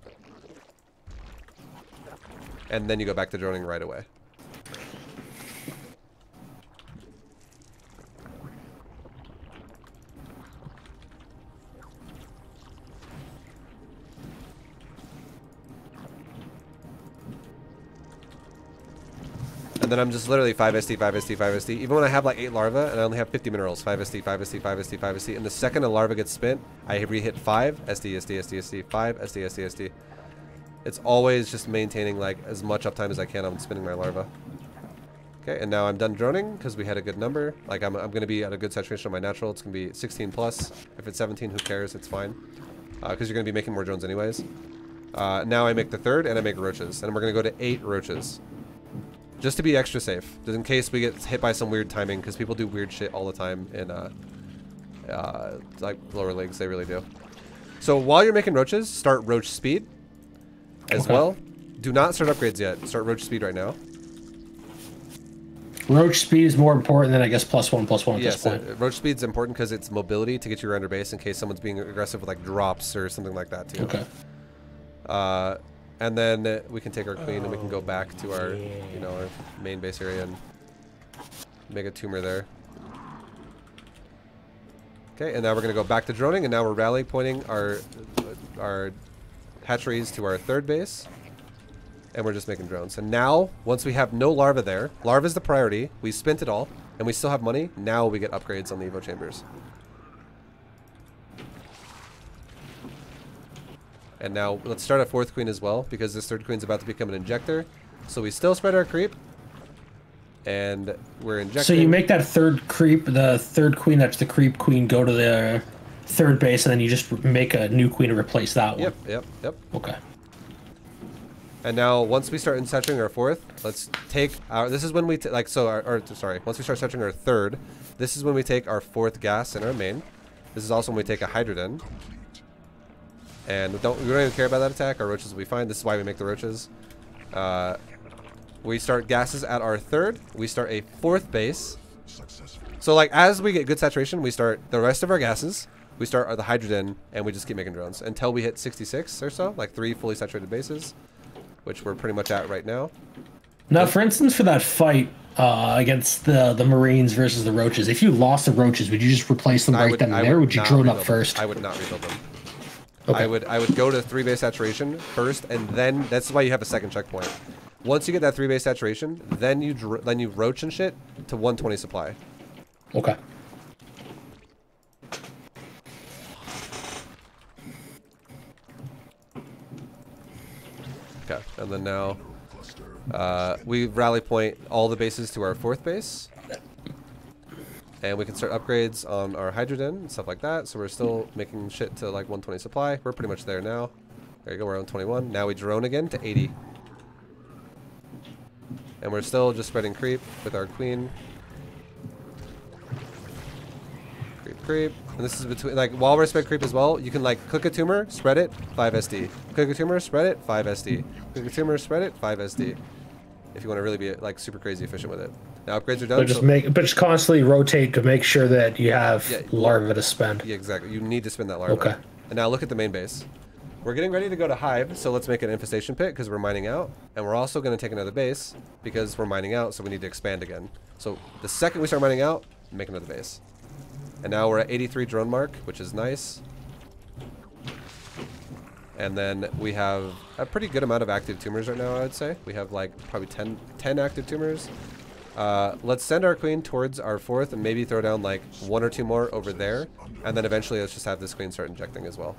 A: And then you go back to droning right away. And then I'm just literally 5SD, 5SD, 5SD. Even when I have like 8 larvae and I only have 50 minerals, 5SD, 5SD, 5SD, 5SD. And the second a larva gets spent, I re-hit 5 SD, SD, SD, SD, 5 SD, SD, SD. It's always just maintaining like as much uptime as I can on spinning my larva. Okay, and now I'm done droning because we had a good number. Like I'm going to be at a good saturation on my natural. It's going to be 16 plus. If it's 17, who cares? It's fine. Because you're going to be making more drones anyways. Now I make the 3rd and I make roaches. And we're going to go to 8 roaches. Just to be extra safe. Just in case we get hit by some weird timing. Because people do weird shit all the time in like lower leagues. They really do. So while you're making roaches, start roach speed as well. Do not start upgrades yet. Start roach speed right now.
B: Roach speed is more important than I guess +1/+1 at
A: yes,
B: this point.
A: Roach speed is important because it's mobility to get you around your base in case someone's being aggressive with like drops or something like that too.
B: Okay.
A: And then we can take our queen and we can go back to our, you know, our main base area and make a tumor there. Okay, and now we're gonna go back to droning, and now we're rally pointing our hatcheries to our 3rd base. And we're just making drones. And now, once we have no larva there, larva is the priority. We spent it all, and we still have money. Now we get upgrades on the Evo chambers. And now let's start a 4th queen as well, because this 3rd queen's about to become an injector. So we still spread our creep, and we're injecting.
B: So you make that 3rd creep, the 3rd queen that's the creep queen, go to the 3rd base, and then you just make a new queen to replace that one.
A: Yep.
B: Okay.
A: And now, once we start saturating our 4th, let's take our. This is when we once we start saturating our 3rd, this is when we take our 4th gas in our main. This is also when we take a hydrogen. And we don't even care about that attack. Our roaches will be fine. This is why we make the roaches. We start gases at our 3rd. We start a 4th base. So like as we get good saturation, we start the rest of our gases. We start the hydrogen, and we just keep making drones until we hit 66 or so, like 3 fully saturated bases, which we're pretty much at right now.
B: Now, for instance, for that fight against the Marines versus the roaches, if you lost the roaches, would you just replace them right then and there, or would you drone up first?
A: I would not rebuild them.
B: Okay.
A: I would go to 3 base saturation first, and then that's why you have a 2nd checkpoint. Once you get that 3 base saturation, then you roach and shit to 120 supply.
B: Okay.
A: Okay, and then now we rally point all the bases to our 4th base. And we can start upgrades on our hydrogen and stuff like that. So we're still making shit to like 120 supply. We're pretty much there now. There you go, we're on 21. Now we drone again to 80. And we're still just spreading creep with our queen. Creep, creep. And this is between, like, while we're spread creep as well, you can like click a tumor, spread it, 5 SD. Click a tumor, spread it, 5 SD. Click a tumor, spread it, 5 SD. If you want to really be like super crazy efficient with it. Now upgrades are done.
B: But just constantly rotate to make sure that you have larva to spend.
A: Yeah, exactly. You need to spend that larva.
B: Okay.
A: And now look at the main base. We're getting ready to go to hive, so let's make an infestation pit because we're mining out. And we're also going to take another base because we're mining out, so we need to expand again. So the second we start mining out, make another base. And now we're at 83 drone mark, which is nice. And then we have a pretty good amount of active tumors right now, I would say. We have like probably 10 active tumors. Let's send our queen towards our 4th and maybe throw down like 1 or 2 more over there. And then eventually let's just have this queen start injecting as well.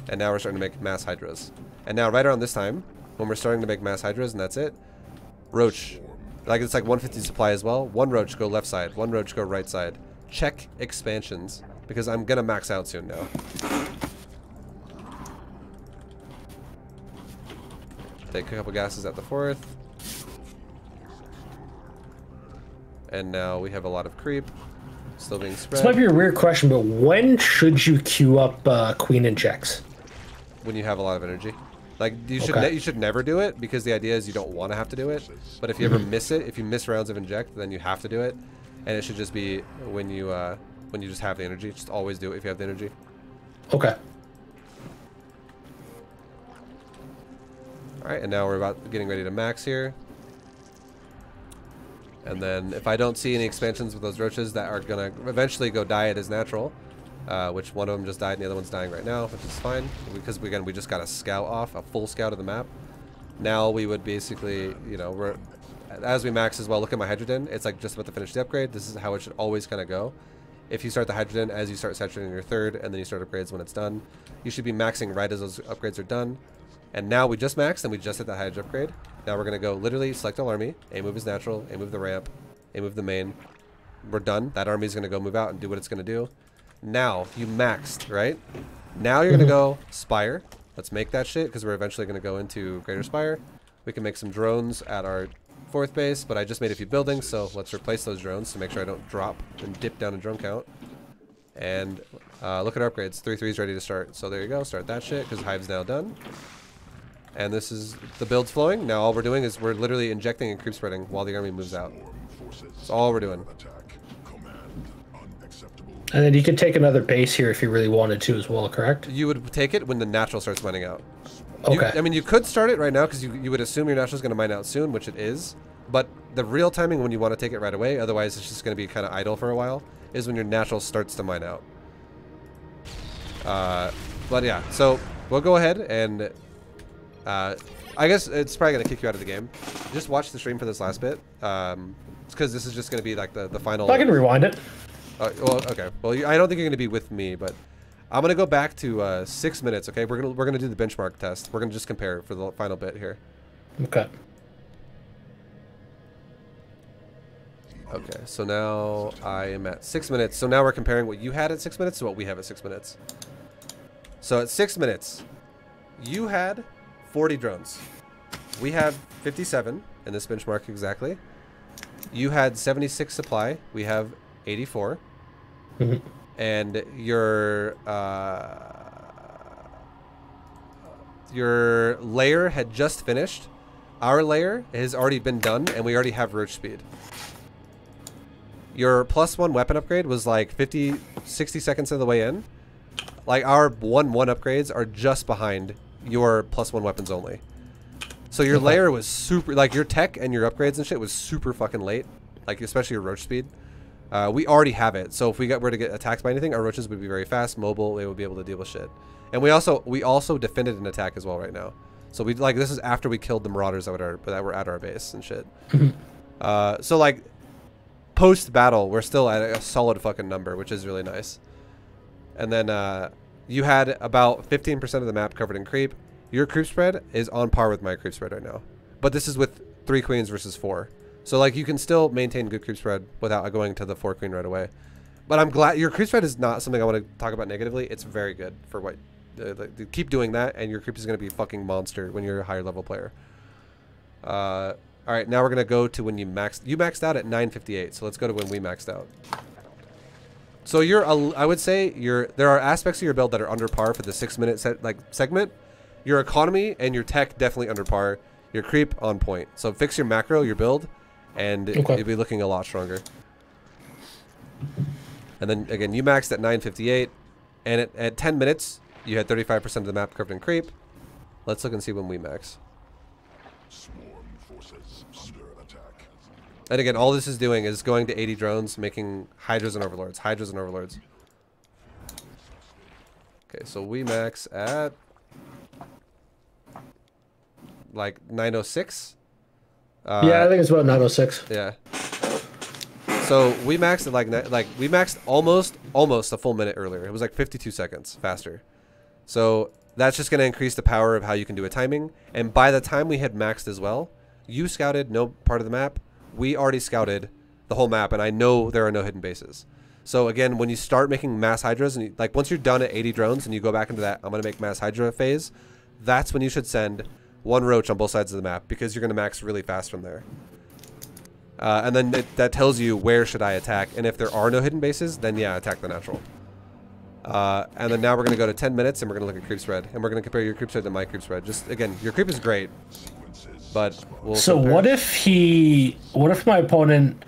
A: And now we're starting to make mass hydras. And now right around this time, when we're starting to make mass hydras and that's it, roach. Like it's like 150 supply as well. 1 roach go left side, 1 roach go right side. Check expansions because I'm gonna max out soon now. Take a couple gases at the 4th. And now we have a lot of creep still being spread.
B: This might be a weird question, but when should you queue up queen injects?
A: When you have a lot of energy. Like you should never do it because the idea is you don't want to have to do it. But if you ever miss it, if you miss rounds of inject, then you have to do it. And it should just be when you just have the energy. Just always do it if you have the energy.
B: Okay.
A: Alright, and now we're getting ready to max here. And then if I don't see any expansions with those roaches that are going to eventually go die it as natural, which one of them just died and the other one's dying right now, which is fine. Because again, we just got a scout off, a full scout of the map. Now we would basically, you know, as we max as well, look at my hydrogen. It's like just about to finish the upgrade. This is how it should always kind of go. If you start the hydrogen as you start saturating your 3rd and then you start upgrades when it's done, you should be maxing right as those upgrades are done. And now we just maxed and we just hit the hydro upgrade. Now we're going to go literally select all army. A move is natural. A move the ramp. A move the main. We're done. That army is going to go move out and do what it's going to do. Now you maxed, right? Now you're going to go Spire. Let's make that shit because we're eventually going to go into Greater Spire. We can make some drones at our 4th base, but I just made a few buildings, so let's replace those drones to make sure I don't drop and dip down in drone count. And look at our upgrades. 3/3's ready to start. So there you go. Start that shit because Hive's now done. And this is the build's flowing. Now all we're doing is we're literally injecting and creep spreading while the army moves out. That's all we're doing.
B: And then you could take another base here if you really wanted to as well, correct?
A: You would take it when the natural starts mining out.
B: Okay.
A: I mean, you could start it right now because you would assume your natural is going to mine out soon, which it is. But the real timing when you want to take it right away, otherwise it's just going to be kind of idle for a while, is when your natural starts to mine out. But yeah, so we'll go ahead and... I guess it's probably going to kick you out of the game. Just watch the stream for this last bit. It's because this is just going to be like the final...
B: I can rewind it.
A: Well, okay. Well, I don't think you're going to be with me, but I'm going to go back to 6 minutes, okay? We're gonna do the benchmark test. We're going to just compare for the final bit here.
B: Okay.
A: Okay, so now I am at 6 minutes. So now we're comparing what you had at 6 minutes to what we have at 6 minutes. So at 6 minutes, you had 40 drones. We have 57 in this benchmark exactly. You had 76 supply. We have 84. And your layer had just finished. Our layer has already been done, and we already have roach speed. Your +1 weapon upgrade was like 60 seconds of the way in. Like our 1/1 upgrades are just behind your +1 weapons only. So your layer was super, like your tech and your upgrades and shit was super fucking late. Like especially your roach speed. We already have it, so if we were to get attacked by anything, our roaches would be very fast, mobile. They would be able to deal with shit. And we also defended an attack as well right now. So we this is after we killed the marauders that were at our base and shit. So like post battle, we're still at a solid fucking number, which is really nice. And then you had about 15% of the map covered in creep, Your creep spread is on par with my creep spread right now. But this is with 3 queens versus 4. So like you can still maintain good creep spread without going to the 4 queen right away. But I'm glad your creep spread is not something I want to talk about negatively. It's very good for what keep doing that, and your creep is going to be a fucking monster when you're a higher level player. All right, now we're going to go to when you maxed out at 958. So let's go to when we maxed out. So you're I would say there are aspects of your build that are under par for the 6-minute segment. Your economy and your tech definitely under par. Your creep on point. So fix your macro, your build, and you'll be looking a lot stronger. And then again, you maxed at 958, and at 10 minutes, you had 35% of the map covered in creep. Let's look and see when we max.
C: Swarm forces stir attack.
A: And again, all this is doing is going to 80 drones, making hydras and overlords, hydras and overlords. Okay, so we max at like 906.
B: Yeah, I think it's about 906.
A: Yeah. So we maxed at we maxed almost a full minute earlier. It was like 52 seconds faster. So that's just going to increase the power of how you can do a timing. And by the time we had maxed as well, you scouted no part of the map. We already scouted the whole map, and I know there are no hidden bases. So again, when you start making mass hydras, and once you're done at 80 drones and you go back into that I'm going to make mass hydra phase, that's when you should send 1 roach on both sides of the map, because you're going to max really fast from there. And then that tells you where should I attack, and if there are no hidden bases, then yeah, attack the natural. And then now we're going to go to 10 minutes, and we're going to look at creep spread, and we're going to compare your creep spread to my creep spread. Just again, your creep is great, but we'll compare.
B: What if my opponent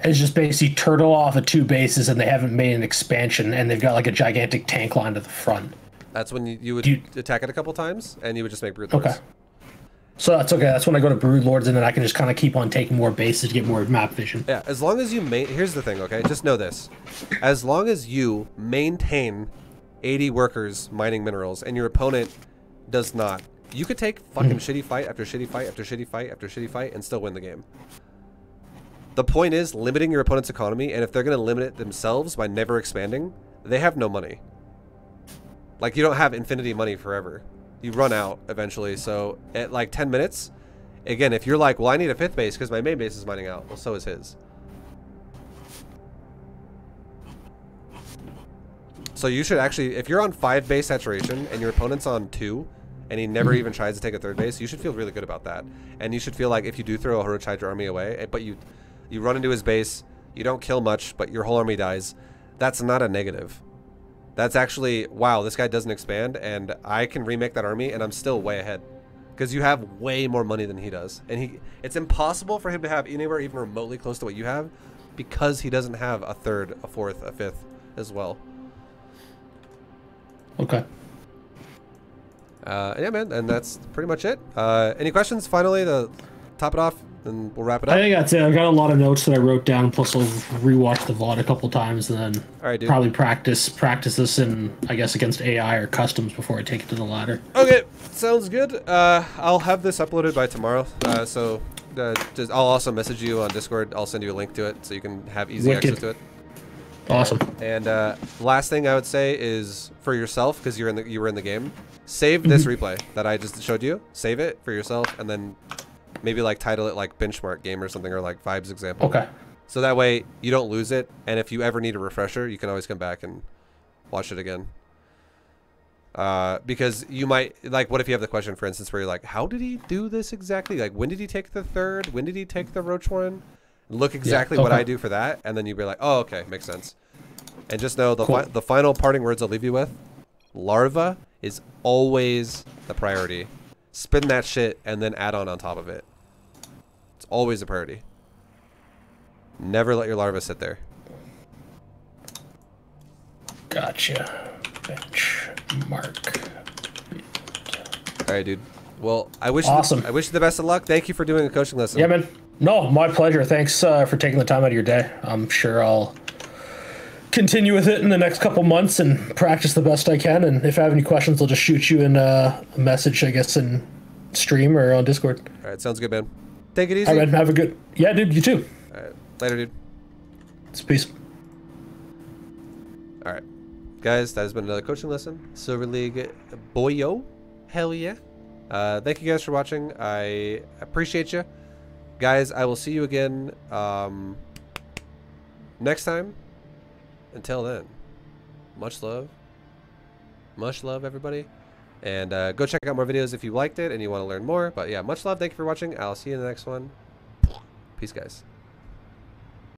B: is just basically turtle off of 2 bases and they haven't made an expansion and they've got like a gigantic tank line to the front?
A: That's when you would attack it a couple times, and you would just make brood lords.
B: Okay. So that's okay. That's when I go to brood lords, and then I can just kind of keep on taking more bases to get more map vision.
A: Yeah, as long as you here's the thing, okay? Just know this. As long as you maintain 80 workers mining minerals and your opponent does not, you could take fucking shitty fight after shitty fight after shitty fight after shitty fight and still win the game. The point is limiting your opponent's economy, and if they're going to limit it themselves by never expanding, they have no money. Like, you don't have infinity money forever. You run out eventually. So at like 10 minutes, again, if you're like, well, I need a 5th base because my main base is mining out. Well, so is his. So you should actually, if you're on 5 base saturation and your opponent's on 2 and he never even tries to take a 3rd base, you should feel really good about that. And you should feel like if you do throw a Roach Hydra army away, but you run into his base, you don't kill much, but your whole army dies, that's not a negative. That's actually, wow, this guy doesn't expand, and I can remake that army, and I'm still way ahead. Because you have way more money than he does. And it's impossible for him to have anywhere even remotely close to what you have, because he doesn't have a 3rd, a 4th, a 5th as well.
B: Okay.
A: Yeah, man, and that's pretty much it. Any questions, finally, to top it off? And we'll wrap it up.
B: I think that's it. I've got a lot of notes that I wrote down, plus I'll rewatch the VOD a couple times, and then probably practice this in, I guess, against AI or customs before I take it to the ladder.
A: Okay, sounds good. I'll have this uploaded by tomorrow, so I'll also message you on Discord. I'll send you a link to it so you can have easy access to it.
B: Awesome.
A: And last thing I would say is for yourself, because you were in the game, save this replay that I just showed you. Save it for yourself, and then maybe like title it like benchmark game or something, or like Vibes example.
B: Okay.
A: So that way you don't lose it, and if you ever need a refresher, you can always come back and watch it again. Because you might, like, what if you have the question, for instance, where you're like, how did he do this exactly? Like, when did he take the 3rd? When did he take the Roach one? Look exactly what I do for that, and then you'd be like, oh, okay, makes sense. And just know the final parting words I'll leave you with: Larva is always the priority. Spin that shit and then add on top of it. It's always a priority. Never let your larva sit there.
B: Gotcha. Benchmark.
A: All right, dude. Well, I wish
B: awesome.
A: I wish you the best of luck. Thank you for doing a coaching lesson.
B: Yeah, man. No, my pleasure. Thanks for taking the time out of your day. I'm sure I'll continue with it in the next couple months and practice the best I can. And if I have any questions, I'll just shoot you in a message, I guess, in stream or on Discord.
A: All right, sounds good, man. Take it easy.
B: All right, man. Have a good... Yeah, dude, you too.
A: All right, later, dude.
B: Peace.
A: All right, guys, that has been another coaching lesson. Silver League Boyo Hell yeah. Thank you guys for watching. I appreciate you. Guys, I will see you again next time. Until then, much love. Much love, everybody. And go check out more videos if you liked it and you want to learn more. But yeah, much love. Thank you for watching. I'll see you in the next one. Peace, guys.